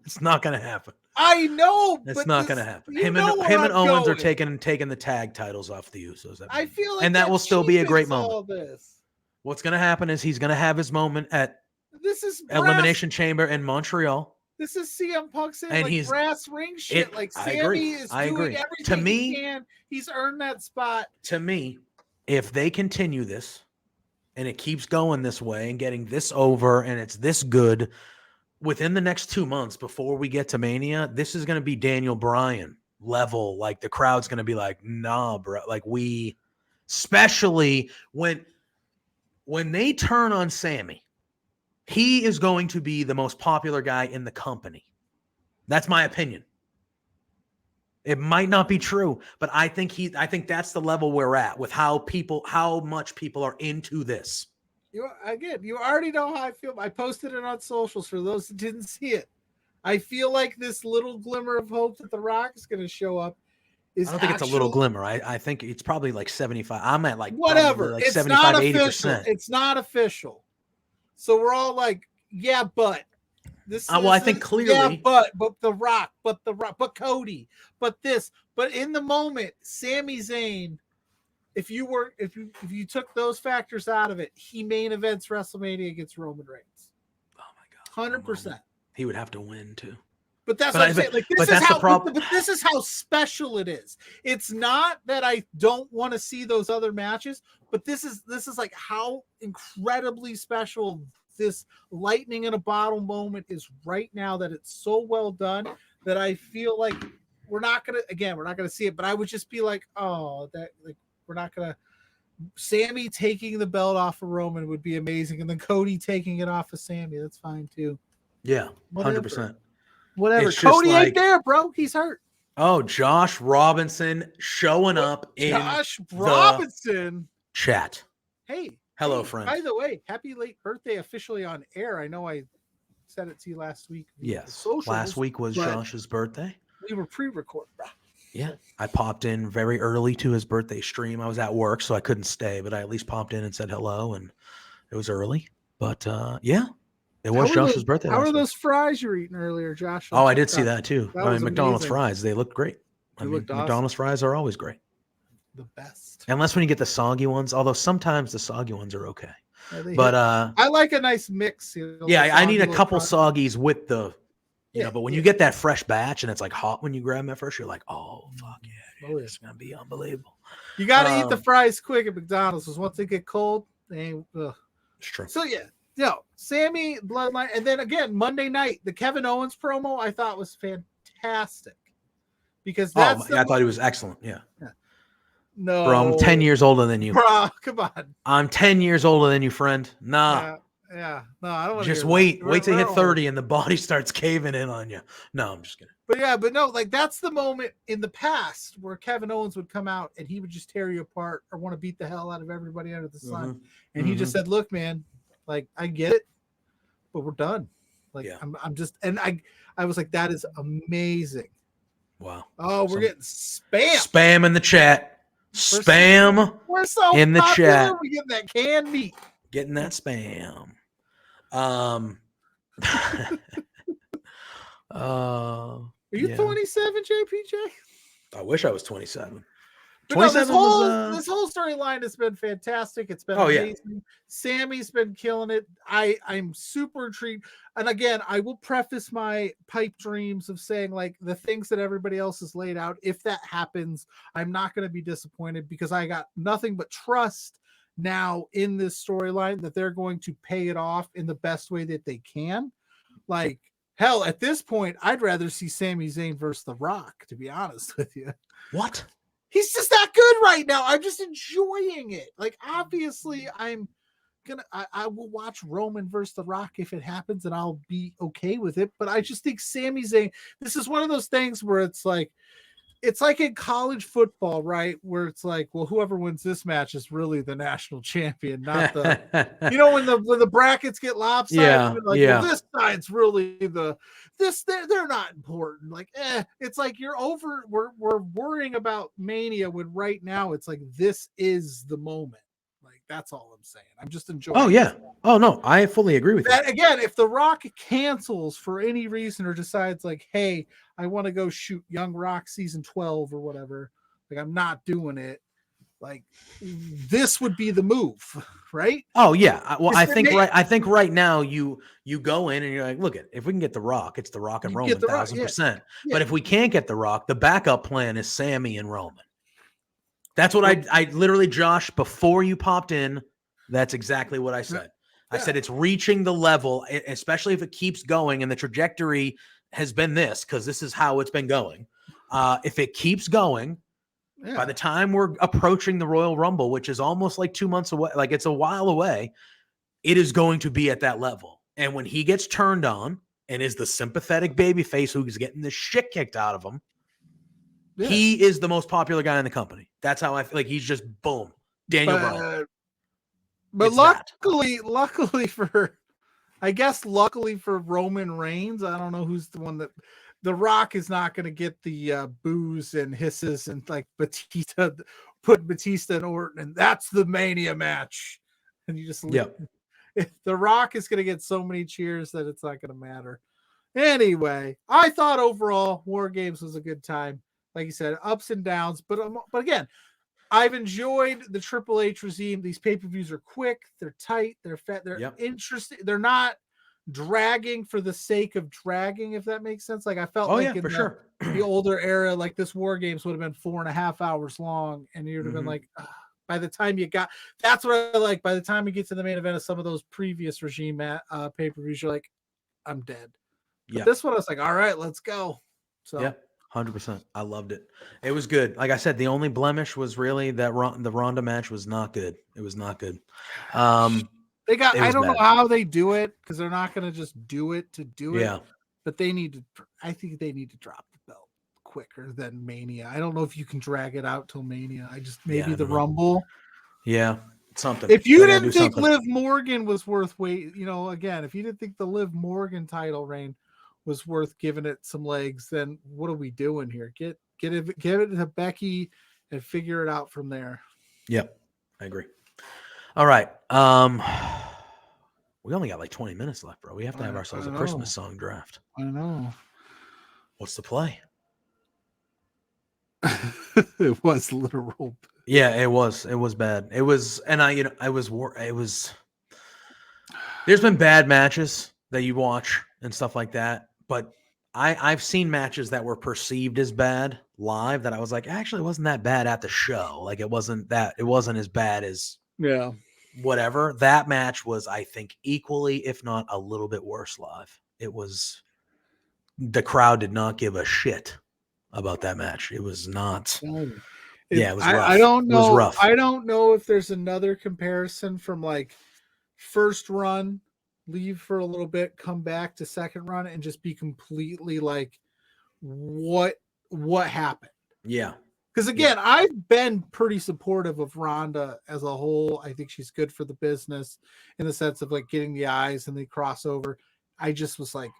It's not going to happen. I know, it's not going to happen. Him and Owens are taking the tag titles off the Usos. I feel like, and that will still be a great moment. All this. What's going to happen is he's going to have his moment at Elimination Chamber in Montreal. This is CM Punk saying like brass ring shit. Like Sammy is doing everything to me, he can. He's earned that spot. To me, if they continue this and it keeps going this way and getting this over and it's this good. Within the next 2 months before we get to Mania, this is going to be Daniel Bryan level. Like the crowd's going to be like, nah, bro. Like especially when they turn on Sammy, he is going to be the most popular guy in the company. That's my opinion. It might not be true, but I think that's the level we're at with how much people are into this. You already know how I feel. I posted it on socials for those that didn't see it. I feel like this little glimmer of hope that The Rock is going to show up is I don't think it's a little glimmer. I think it's probably like 75. I'm at like whatever. Like it's 75, not 80%. official. It's not official. So we're all like, yeah, but I think clearly. Yeah, but The Rock, but Cody, but this, but in the moment, Sami Zayn. If you took those factors out of it, he main events WrestleMania against Roman Reigns. Oh my God, 100%. He would have to win too. But that's what I'm saying. Like this is how. But this is how special it is. It's not that I don't want to see those other matches, but this is like how incredibly special this lightning in a bottle moment is right now. That it's so well done that I feel like we're not gonna see it. But I would just be like, oh, that like. We're not going to – Sammy taking the belt off of Roman would be amazing, and then Cody taking it off of Sammy. That's fine, too. Yeah, 100%. Whatever. Cody ain't there, bro. He's hurt. Oh, Josh Robinson showing up in Robinson chat. Hey. Hello, friend. By the way, happy late birthday officially on air. I know I said it to you last week. Yes. Last week was Josh's birthday. We were pre-recorded, bro. Yeah, I popped in very early to his birthday stream. I was at work, so I couldn't stay, but I at least popped in and said hello, and it was early. But, yeah, it was Josh's birthday. How are those fries you were eating earlier, Josh? Oh, I did see that, too. McDonald's fries, they looked great. McDonald's fries are always great. The best. Unless when you get the soggy ones, although sometimes the soggy ones are okay. But I like a nice mix. Yeah, I need a couple soggies with the... but when you get that fresh batch and it's like hot when you grab them at first, you're like, oh, fuck yeah. Dude, it's going to be unbelievable. You got to eat the fries quick at McDonald's because once they get cold, they ain't. It's true. So, Sammy, Bloodline. And then again, Monday night, the Kevin Owens promo I thought was fantastic. Because I thought he was excellent. Yeah. No. Bro, I'm 10 years older than you. Bro, come on. I'm 10 years older than you, friend. Nah. Yeah, no, I don't want to. Just wait till you hit 30 and the body starts caving in on you. No, I'm just kidding. But no, like that's the moment in the past where Kevin Owens would come out and he would just tear you apart or want to beat the hell out of everybody under the sun. Mm-hmm. And he just said, "Look, man, like I get it, but we're done." Like I'm just, and I was like, that is amazing. Wow. Oh, we're getting spam. Spam in the chat. Spam. We're so in the chat. We're getting that canned meat. Getting that spam. Are you 27, JPJ? I wish I was 27. But no, this whole storyline has been fantastic. It's been amazing. Yeah. Sammy's been killing it. I'm super intrigued. And again, I will preface my pipe dreams of saying like the things that everybody else has laid out. If that happens, I'm not going to be disappointed because I got nothing but trust now in this storyline that they're going to pay it off in the best way that they can. Like, hell, at this point, I'd rather see Sami Zayn versus The Rock, to be honest with you. What? He's just that good right now. I'm just enjoying it. Like, obviously, I will watch Roman versus The Rock if it happens, and I'll be okay with it. But I just think Sami Zayn, this is one of those things where it's like in college football, right? Where it's like, well, whoever wins this match is really the national champion, not the, when the brackets get lopsided, well, this side's really they're not important. Like, it's like we're worrying about Mania when right now it's like, this is the moment. Like, that's all I'm saying. I'm just enjoying it. Oh, yeah. Oh, no, I fully agree with that. Again, if The Rock cancels for any reason or decides like, hey, I want to go shoot Young Rock season 12 or whatever, like, I'm not doing it. Like, this would be the move, right? Oh, yeah. Well, I think right now you go in and you're like, look, if we can get The Rock, it's The Rock and Roman, 1,000%. Yeah. But if we can't get The Rock, the backup plan is Sammy and Roman. That's what I literally, Josh, before you popped in, that's exactly what I said. Yeah. I said it's reaching the level, especially if it keeps going, and the trajectory has been this, because this is how it's been going. If it keeps going, by the time we're approaching the Royal Rumble, which is almost like 2 months away, like it's a while away, it is going to be at that level. And when he gets turned on and is the sympathetic babyface who's getting the shit kicked out of him, he is the most popular guy in the company. That's how I feel like he's just boom. Daniel Bryan. But luckily for Roman Reigns, I don't know who's the one that The Rock is not going to get the boos and hisses and like Batista, put Batista and Orton, and that's the Mania match. And you just The Rock is going to get so many cheers that it's not going to matter. Anyway, I thought overall War Games was a good time. Like you said, ups and downs, but again, I've enjoyed the Triple H regime. These pay-per-views are quick, they're tight, they're fat, they're interesting. They're not dragging for the sake of dragging, if that makes sense. Like, I felt in the older era, like this War Games would have been 4.5 hours long, and you'd have been like, by the time you got, that's what I like. By the time you get to the main event of some of those previous regime pay-per-views, you're like, I'm dead. But this one, I was like, all right, let's go. So 100%. I loved it. It was good. Like I said, the only blemish was really that the Ronda match was not good. It was not good. I don't know how they do it, because they're not going to just do it to do it. Yeah. But I think they need to drop the belt quicker than Mania. I don't know if you can drag it out till Mania. The Rumble. Yeah. Something. If you didn't think Liv Morgan was worth again, if you didn't think the Liv Morgan title reign was worth giving it some legs, then what are we doing here? Get it to Becky and figure it out from there. Yep, I agree. All right. We only got like 20 minutes left, bro. We have to have ourselves a Christmas song draft. I know. What's the play? It was literal. Yeah, it was. It was bad. It was, and there's been bad matches that you watch and stuff like that. But I've seen matches that were perceived as bad live that I was like, actually, it wasn't that bad at the show. Like, it wasn't as bad as whatever. That match was, I think, equally, if not a little bit worse live. It was, the crowd did not give a shit about that match. It was not. It was rough. I don't know. It was rough. I don't know if there's another comparison from like first run, leave for a little bit, come back to second run, and just be completely like, what happened? Yeah. Because again, I've been pretty supportive of Ronda as a whole. I think she's good for the business in the sense of like getting the eyes and the crossover. I just was like,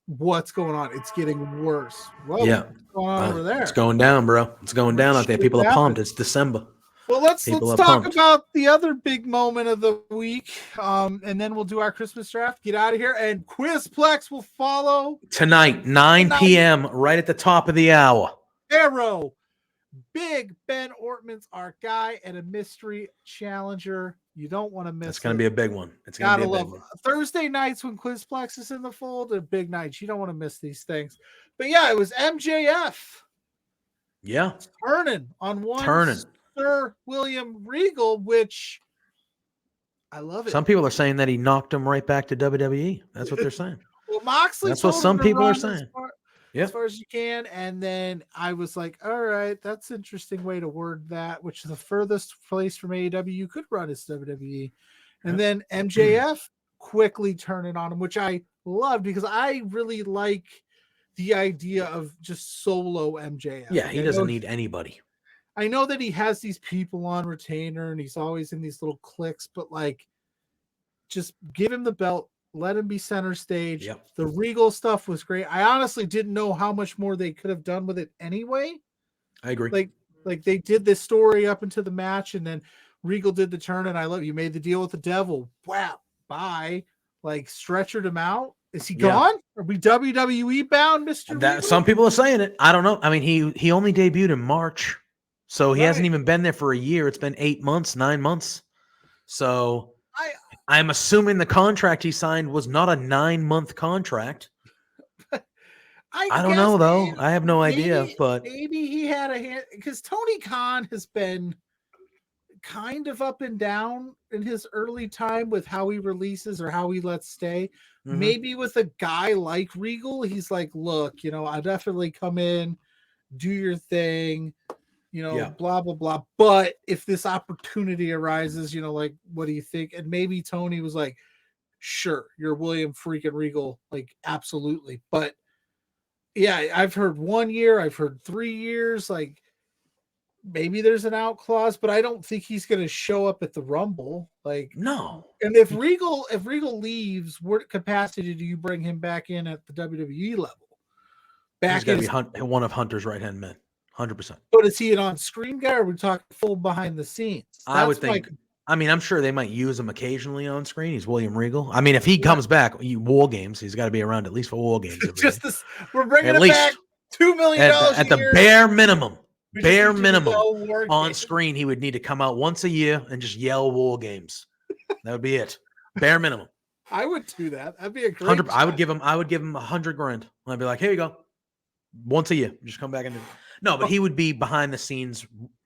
what's going on? It's getting worse. Whoa, what's going on over there? It's going down, bro. It's going down out there. People are pumped. It's December. Well, let's talk about the other big moment of the week, and then we'll do our Christmas draft. Get out of here, and Quizplex will follow tonight, 9 p.m. right at the top of the hour. Arrow, Big Ben Ortman's our guy and a mystery challenger. You don't want to miss it. It's going to be a big one. It's going to be a big one. Thursday nights when Quizplex is in the fold are big nights. You don't want to miss these things. But yeah, it was MJF. Yeah. Turning on one Sir William Regal, which I love it. Some people are saying that he knocked him right back to WWE. That's what they're saying. Well, Moxley. That's what some people are saying. As far as you can. And then I was like, all right, that's an interesting way to word that, which is the furthest place from AEW you could run is WWE. And then MJF quickly turning on him, which I love because I really like the idea of just solo MJF. Yeah, he doesn't need anybody. I know that he has these people on retainer and he's always in these little cliques, but like, just give him the belt. Let him be center stage. Yep. The Regal stuff was great. I honestly didn't know how much more they could have done with it anyway. I agree. Like they did this story up into the match, and then Regal did the turn, and I love you made the deal with the devil. Wow, bye. Like stretchered him out. Is he gone? Are we WWE bound, Mr. Some people are saying it. I don't know. I mean, he only debuted in March, so he hasn't even been there for a year. It's been 8 months, 9 months. So I'm assuming the contract he signed was not a 9-month contract. I don't know, though. I have no idea, but maybe he had a hand because Tony Khan has been kind of up and down in his early time with how he releases or how he lets stay. Mm-hmm. Maybe with a guy like Regal, he's like, look, I'll definitely come in, do your thing. Blah, blah, blah. But if this opportunity arises, like, what do you think? And maybe Tony was like, sure, you're William freaking Regal. Like, absolutely. But yeah, I've heard 1 year, I've heard 3 years. Like, maybe there's an out clause, but I don't think he's going to show up at the Rumble. Like, no. And if Regal leaves, what capacity do you bring him back in at the WWE level? He's got to be one of Hunter's right-hand men. 100%. But is he an on-screen guy, or are we talking full behind the scenes? I would think. I'm sure they might use him occasionally on screen. He's William Regal. I mean, if he comes back, War Games, he's got to be around at least for War Games. We're bringing him back $2 million at the bare minimum. Bare minimum on screen, he would need to come out once a year and just yell War Games. That would be it. Bare minimum. I would do that. That'd be a great. I would give him $100,000. I'd be like, here you go. Once a year, just come back and do it. No, but he would be behind the scenes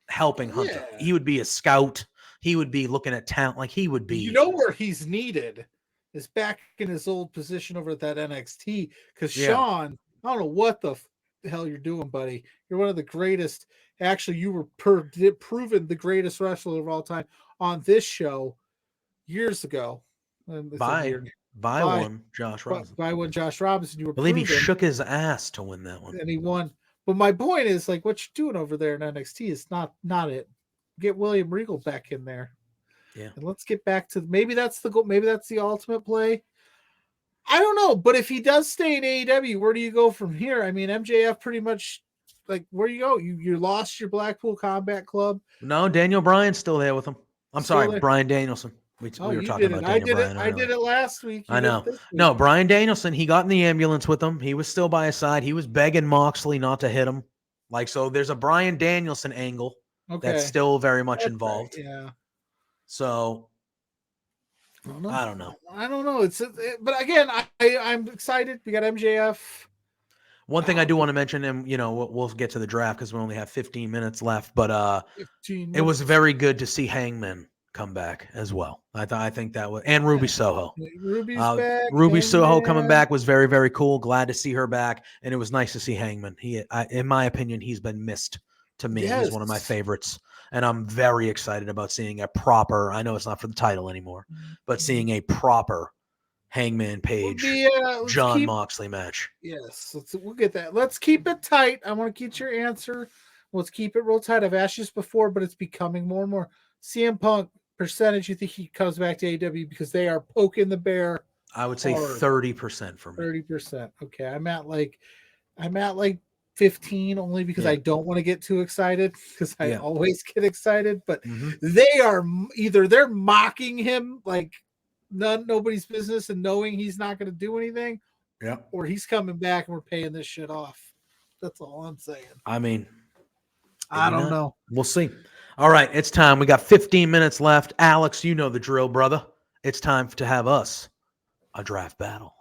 helping Hunter. Yeah. He would be a scout. He would be looking at talent. Like he would be. Where he's needed is back in his old position over at that NXT. Because Sean, I don't know what the hell you're doing, buddy. You're one of the greatest. Actually, you were proven the greatest wrestler of all time on this show years ago. By one Josh Robinson. By one Josh Robinson. I believe he shook his ass to win that one. And he won. But my point is, like, what you're doing over there in NXT is not it. Get William Regal back in there. Yeah. And let's get back to maybe that's the goal. Maybe that's the ultimate play. I don't know. But if he does stay in AEW, where do you go from here? I mean, MJF pretty much, like, where do you go? You lost your Blackpool Combat Club. No, Daniel Bryan's still there with him. I'm sorry, Bryan Danielson. We were talking about Daniel Bryan. I did it last week. I know. No, Bryan Danielson, he got in the ambulance with him. He was still by his side. He was begging Moxley not to hit him. Like, so there's a Bryan Danielson angle that's still very much involved. Right. Yeah. So I don't know. But again, I'm excited. We got MJF. One thing I do want to mention, and we'll get to the draft because we only have 15 minutes left. But it was very good to see Hangman come back as well. I think that was, and Ruby Soho. Ruby's back. Ruby Soho coming back was very, very cool. Glad to see her back, and it was nice to see Hangman. In my opinion, he's been missed to me. Yes. He's one of my favorites, and I'm very excited about seeing a proper. I know it's not for the title anymore, but seeing a proper Hangman Page John Moxley match. Yes, we'll get that. Let's keep it tight. I want to get your answer. Let's keep it real tight. I've asked you this before, but it's becoming more and more. CM Punk percentage, you think he comes back to AEW because they are poking the bear? I would say 30% for me. 30%. Okay, I'm at like 15 only because I don't want to get too excited because I always get excited. But they are they're mocking him like nobody's business and knowing he's not going to do anything. Yeah. Or he's coming back and we're paying this shit off. That's all I'm saying. I mean, I don't know. We'll see. All right, it's time. We got 15 minutes left. Alex, you know the drill, brother. It's time to have us a draft battle.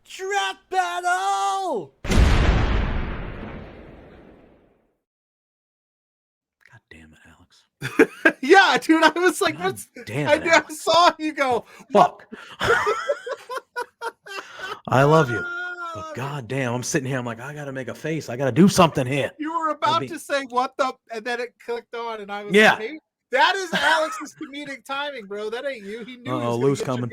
Draft battle! God damn it, Alex. Yeah, dude, I was like, God what's damn it, I saw you go, fuck. I love you. But god damn, I'm sitting here. I'm like, I gotta make a face. I gotta do something here. You were about to say what the, and then it clicked on, and I was Yeah. like, hey, that is Alex's comedic timing, bro. That ain't you. He knew. Oh, Lou's coming.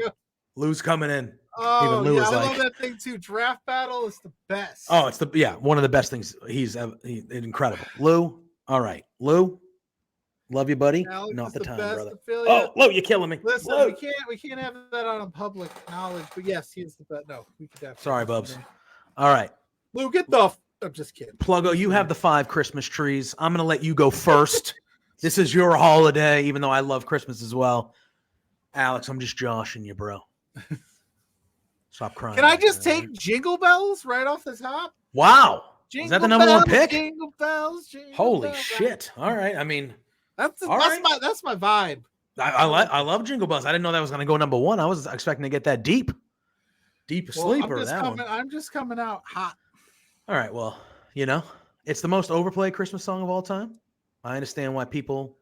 Lou's coming in. Oh, even Lou yeah, is I like, love that thing too. Draft battle is the best. Oh, it's one of the best things. He's incredible. Lou, all right, Lou, love you, buddy. Alex Not is the time, brother. affiliate. Oh, Lou, you're killing me. Listen, Lou. we can't have that on a public knowledge, but yes, he is the best. No, we could definitely. Sorry, Bubs. All right, Lou, get the. I'm just kidding. Pluggo, you have the 5 Christmas trees. I'm gonna let you go first. This is your holiday, even though I love Christmas as well. Alex, I'm just joshing you, bro. Stop crying. Can I just take Jingle Bells right off the top? Wow. Jingle Is that the number bells, 1 pick? Jingle bells, jingle Holy bells. shit. All right. I mean, that's right. my vibe. I love Jingle Bells. I didn't know that was going to go number 1. I was expecting to get that deep sleeper. I'm just coming out hot. All right. Well, it's the most overplayed Christmas song of all time. I understand why people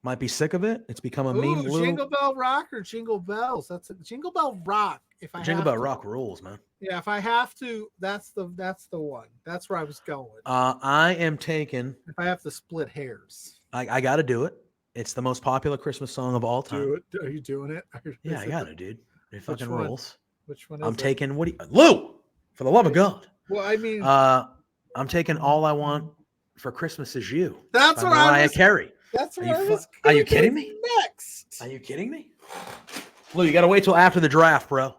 might be sick of it. It's become a meme. Jingle Bell Rock or Jingle Bells? That's a Jingle Bell Rock. If I Jingle Bell Rock rules, man. Yeah, if I have to, that's the one. That's where I was going. I am taking. If I have to split hairs, I got to do it. It's the most popular Christmas song of all time. Do it. Are you doing it? Yeah, I got to, dude. It fucking rules. Which one? I'm taking. What do you, Lou? For the love of God. Well, I mean, I'm taking All I Want for Christmas Is You. That's what Mariah Carey. That's what I was. Are you kidding me? Next. Are you kidding me? Lou, you got to wait till after the draft, bro.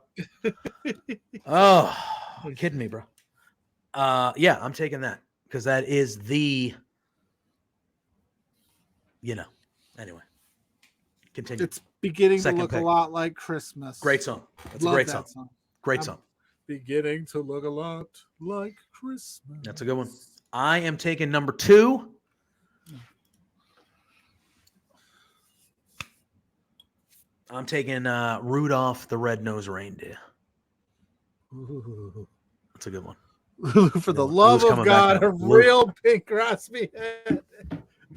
Oh, you're kidding me, bro. Yeah, I'm taking that because that is the, anyway. Continue. It's beginning Second to look pick. a lot like Christmas. Great song. That's Love a great that song. Great song. Beginning to look a lot like Christmas. That's a good one. I am taking number 2. I'm taking Rudolph the Red-Nosed Reindeer. Ooh. That's a good one. For the love of God, a real Pink Crosby head.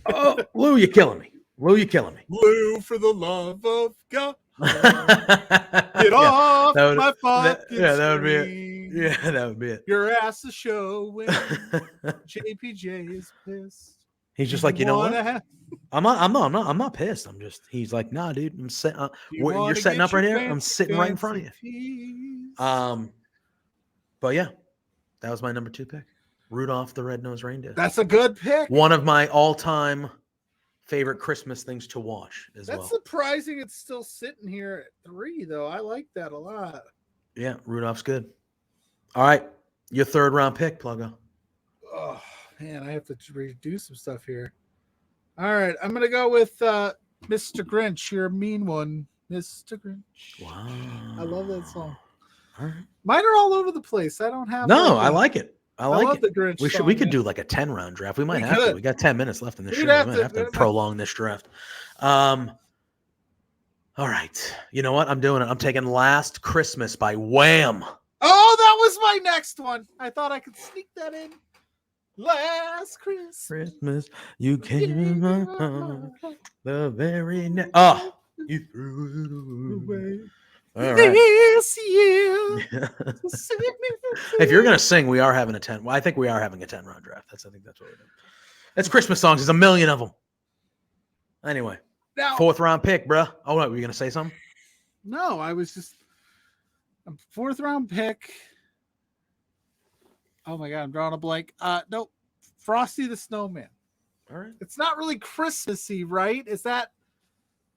Oh, Lou, you're killing me. Lou, for the love of God. Get off my fucking that would be it. Yeah, that would be it. Your ass is showing. JPJ is pissed. He's just like, you know what? I'm not pissed. He's like, nah, dude. I'm sitting. You're setting up right here. I'm sitting right in front of you. But yeah, that was my number 2 pick. Rudolph the Red-Nosed Reindeer. That's a good pick. One of my all-time favorite Christmas things to watch as well. That's surprising. It's still sitting here at 3, though. I like that a lot. Yeah, Rudolph's good. All right, your 3rd round pick, Pluggo. Oh man, I have to redo some stuff here. All right, I'm gonna go with Mr. Grinch. You're a mean one, Mr. Grinch. Wow, I love that song. All right. Mine are all over the place. I don't have. No, I like it. I love it. The Grinch. We could do like a 10-round draft. We might have to. We got 10 minutes left in the show. We might have to prolong this draft. All right. You know what? I'm doing it. I'm taking Last Christmas by Wham. Oh, that was my next one. I thought I could sneak that in. Last Christmas, you came in my heart. The very next. Oh, you threw it away. All right. This year. If you're gonna sing, we are having a 10. Well, I think we are having a 10-round draft. I think that's what we're doing. It's Christmas songs. There's a million of them. Anyway, now, 4th round pick, bro. Oh, what, were you gonna say something? No, I was just a 4th round pick. Oh my God, I'm drawing a blank. No, Frosty the Snowman. All right. It's not really Christmassy, right? Is that?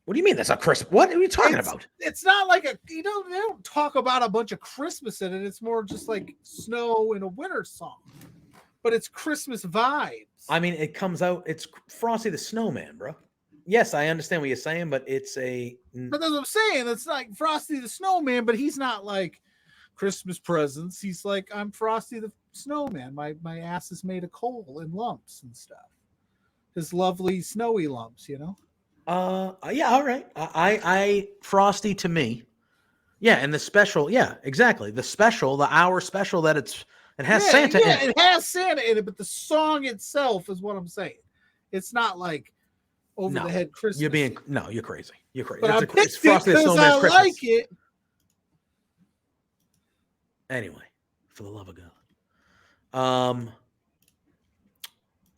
What do you mean that's not Christmas? What are you talking about? It's not like they don't talk about a bunch of Christmas in it. It's more just like snow in a winter song. But it's Christmas vibes. I mean, it comes out, it's Frosty the Snowman, bro. Yes, I understand what you're saying, but it's a. But that's what I'm saying. It's like Frosty the Snowman, but he's not like Christmas presents. He's like, I'm Frosty the Snowman. My ass is made of coal and lumps and stuff. His lovely snowy lumps, you know. Yeah, all right. I Frosty to me. Yeah, and the special, yeah, exactly. The hour special that it has Santa in it. It has Santa in it, but the song itself is what I'm saying. It's not like over the head Christmas. You're crazy. You're crazy. But It's Frosty the Snowman's I Christmas. like it. Anyway, for the love of God.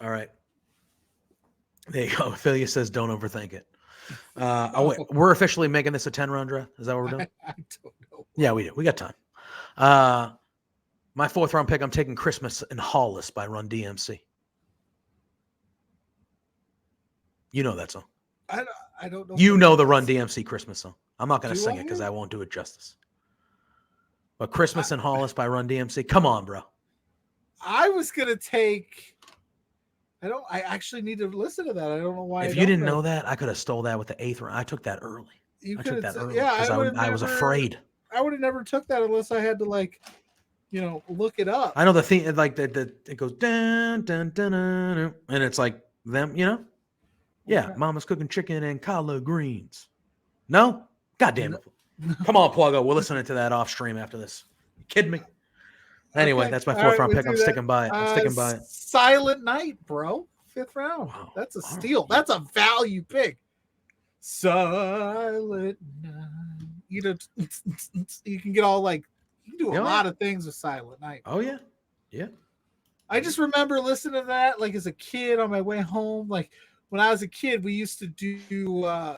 All right. There you go. Ophelia says, "Don't overthink it." Wait, we're officially making this a 10-round draft. Is that what we're doing? I don't know. Yeah, we do. We got time. My 4th round pick, I'm taking Christmas in Hollis by Run DMC. You know that song. I don't know. You know the Run DMC Christmas song. I'm not going to sing it because I won't do it justice. But Christmas in Hollis by Run DMC. Come on, bro. I was going to take... I actually need to listen to that. I don't know why. If you didn't know that, I could have stole that with the 8th round. I took that early. I took that early because I was afraid. I would have never took that unless I had to look it up. I know the theme, like it goes dun dun dun dun, and it's like them, you know. Yeah, okay. Mama's cooking chicken and collard greens. No, God damn it! Come on, Pluggo. We're listening to that off stream after this. You kidding me? Anyway, okay. That's my 4th round pick. I'm sticking by it. I'm sticking by it. Silent Night, bro. 5th round. Wow. That's a steal. That's a value pick. Silent Night. You know, you can get all you can do a lot of things with Silent Night. Oh yeah, yeah. I just remember listening to that as a kid on my way home. When I was a kid, we used to go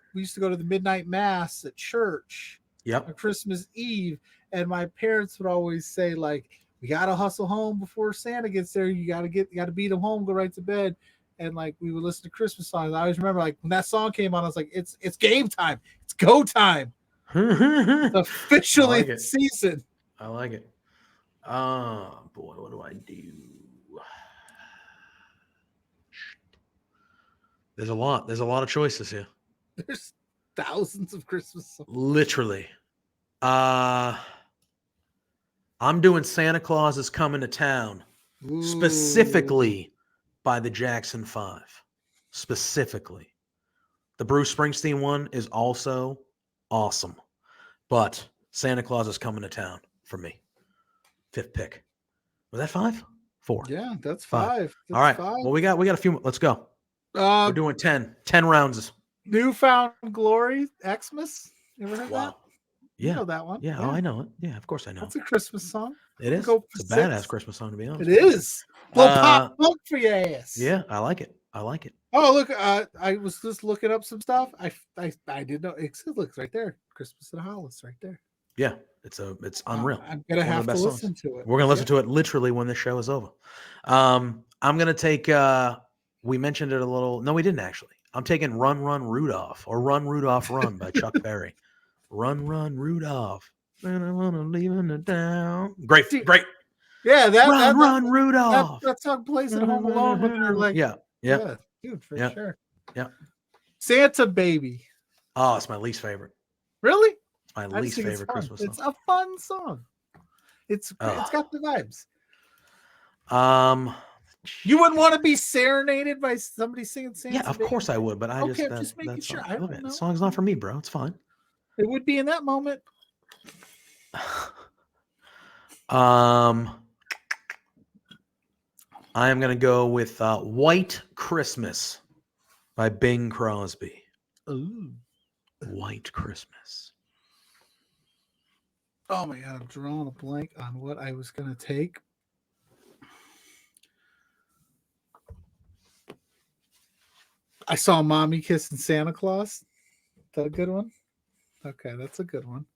to the midnight mass at church. Yep. On Christmas Eve, and my parents would always say we gotta hustle home before Santa gets there. You gotta beat him home, go right to bed. And we would listen to Christmas songs. I always remember when that song came on, I was like, it's game time. It's go time. It's officially the season. I like it. Oh boy, what do I do? There's a lot of choices here. There's thousands of Christmas songs. Literally. I'm doing Santa Claus is Coming to Town. Ooh. Specifically by the Jackson 5. Specifically. The Bruce Springsteen one is also awesome. But Santa Claus is Coming to Town for me. 5th pick. Was that 5? 4. Yeah, that's 5. That's all right. 5. Well, we got a few. Let's go. We're doing 10 rounds. Newfound Glory, Xmas. You ever heard that? Yeah. You know that one. Yeah. Oh, I know it. Yeah, of course I know. That's a Christmas song. It is. It's a badass Christmas song, to be honest. It is. Little pop punk for your ass. Yeah, I like it. Oh, look, I was just looking up some stuff. I didn't know. It looks right there. Christmas in Hollis right there. Yeah, it's unreal. I'm going to have to listen to it. We're going to listen to it literally when the show is over. I'm going to take, we mentioned it a little. No, we didn't actually. I'm taking Run, Run, Rudolph, or Run, Rudolph, Run by Chuck Berry. Run, Run, Rudolph. And I want to leave it down. Great. Yeah, Run, Rudolph. That song plays at Home Alone when they're yeah, dude, for sure. Yeah. Santa Baby. Oh, it's my least favorite. Really? It's my least favorite Christmas song. It's a fun song. It's got the vibes. You wouldn't want to be serenaded by somebody singing Santa Baby? Yeah, of course I would, but just making sure. The song's not for me, bro. It's fine. It would be in that moment. I am going to go with White Christmas by Bing Crosby. Ooh. White Christmas. Oh my God, I'm drawing a blank on what I was going to take. I saw Mommy Kissing Santa Claus. Is that a good one? Okay, that's a good one.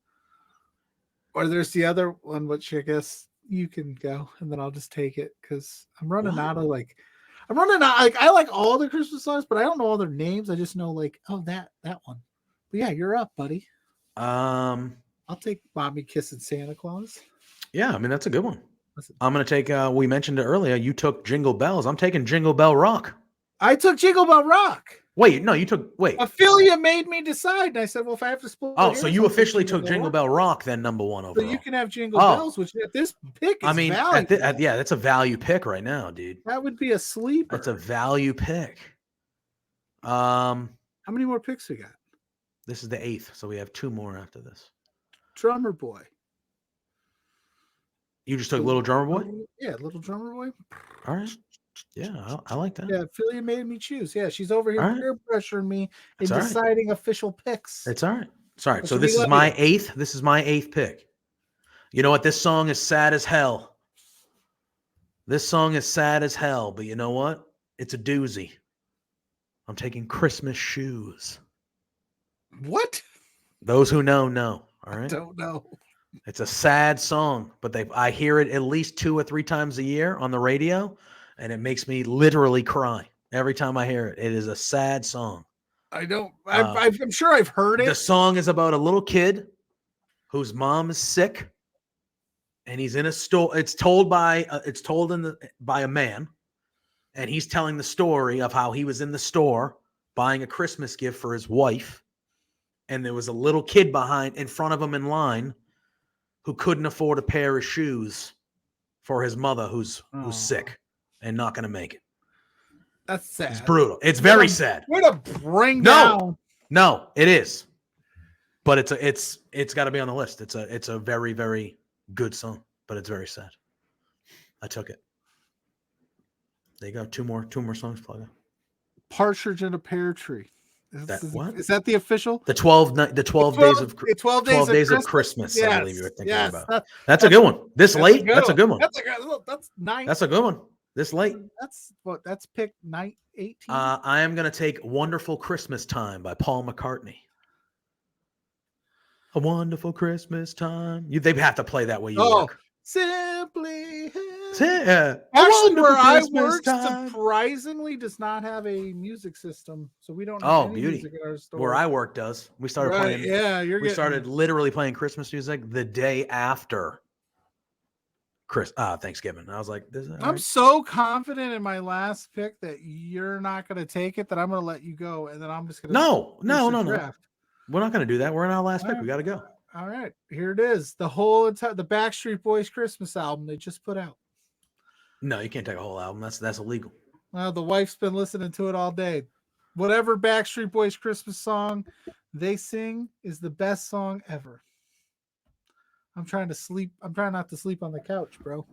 Or there's the other one, which I guess you can go, and then I'll just take it because I'm running out of I like all the Christmas songs, but I don't know all their names. I just know that one. But yeah, you're up, buddy. I'll take Mommy Kissing Santa Claus. Yeah, I mean that's a good one. I'm gonna take. We mentioned it earlier. You took Jingle Bells. I'm taking Jingle Bell Rock. I took Jingle Bell Rock. Wait, no, you took Affiliate made me decide. And I said, well, if I have to split. Oh, so you officially took Jingle Bell Rock then number one overall. So you can have Jingle Bells, which at this pick is value. Yeah, that's a value pick right now, dude. That would be a sleeper. That's a value pick. How many more picks we got? This is the 8th, so we have 2 more after this. Drummer Boy. You just took Little Drummer Boy? Yeah, Little Drummer Boy. All right. Yeah, I like that. Yeah, Affiliate made me choose. Yeah, she's over here peer pressuring me in deciding official picks. It's all right. It's all right. So this is my 8th. This is my 8th pick. You know what? This song is sad as hell. This song is sad as hell, but you know what? It's a doozy. I'm taking Christmas Shoes. What? Those who know. All right. I don't know. It's a sad song, but I hear it at least 2 or 3 times a year on the radio, and it makes me literally cry every time I hear it. It is a sad song. I don't. I'm sure I've heard it. The song is about a little kid whose mom is sick, and he's in a store. It's told by a man, and he's telling the story of how he was in the store buying a Christmas gift for his wife, and there was a little kid in front of him in line who couldn't afford a pair of shoes for his mother who's sick and not going to make it. That's sad. It's brutal. It's very sad. We're to bring down. No, it is. But it's got to be on the list. It's a very, very good song, but it's very sad. I took it. There you go. Two more songs, Pluggo. Partridge in a Pear Tree. Is that the official? The 12 days of Christmas. Yes, I believe you were thinking about. That's a good one. That's a good one. That's 9. That's a good one. This late. That's pick 18. I am going to take Wonderful Christmas Time by Paul McCartney. A Wonderful Christmas Time. They have to play that way you work. Simply. Actually, where I work surprisingly does not have a music system, so we don't have any music in our store. Where I work does. We started playing. Yeah, we started literally playing Christmas music the day after Thanksgiving. I was like, I'm so confident in my last pick that you're not going to take it that I'm going to let you go, and then I'm just going to No. We're not going to do that. We're in our last pick. We got to go. All right, here it is. The Backstreet Boys Christmas album they just put out. No, you can't take a whole album. That's illegal. Well, the wife's been listening to it all day. Whatever Backstreet Boys Christmas song they sing is the best song ever. I'm trying not to sleep on the couch, bro.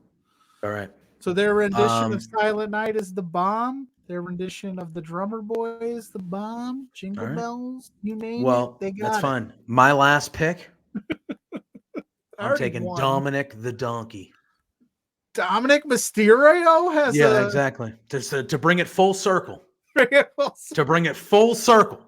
All right. So their rendition of Silent Night is The Bomb. Their rendition of The Drummer Boy is The Bomb. Jingle Bells, you name it. They got that's it. fine. My last pick. I'm taking Dominic the Donkey. Dominic Mysterio has exactly. To bring it full circle. To bring it full circle.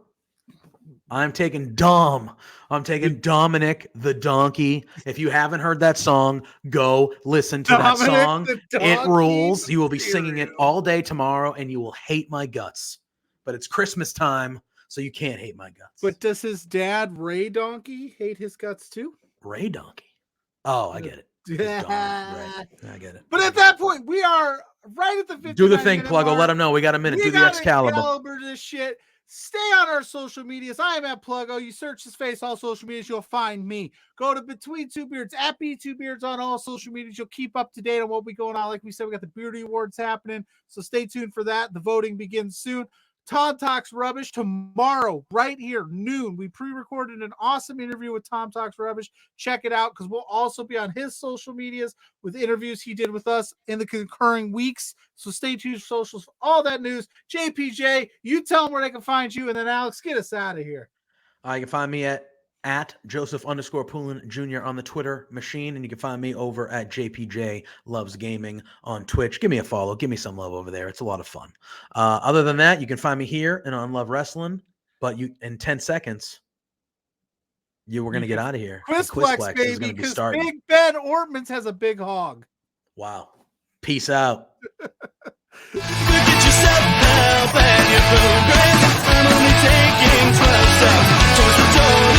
I'm taking Dominic the Donkey. If you haven't heard that song, go listen to that song. It rules. You will be singing it all day tomorrow, and you will hate my guts. But it's Christmas time, so you can't hate my guts. But does his dad, Ray Donkey, hate his guts too? Ray Donkey. Oh, I get it. Yeah. Right. I get it. But at that point, we are right at the 50. Do the thing, Pluggo. Let them know. We got a minute. Do the Excalibur. This shit. Stay on our social medias. I am at Pluggo. You search his face, all social medias, you'll find me. Go to Between Two Beards, at B2Beards on all social medias. You'll keep up to date on what we going on. Like we said, we got the Beardy Awards happening, so stay tuned for that. The voting begins soon. Tom Talks Rubbish tomorrow, right here, noon. We pre-recorded an awesome interview with Tom Talks Rubbish. Check it out because we'll also be on his social medias with interviews he did with us in the concurring weeks. So stay tuned for socials for all that news. JPJ, you tell them where they can find you, and then Alex, get us out of here. You can find me at Joseph_Poulin Jr. on the Twitter machine, and you can find me over at JPJ Loves Gaming on Twitch. Give me a follow. Give me some love over there. It's a lot of fun. Other than that, you can find me here and on Love Wrestling, but in 10 seconds, we're going to get out of here. Quizplex, baby, because Big Ben Ortman's has a big hog. Wow. Peace out. Look at yourself now, and you're progress. I'm only taking 12 steps towards the door.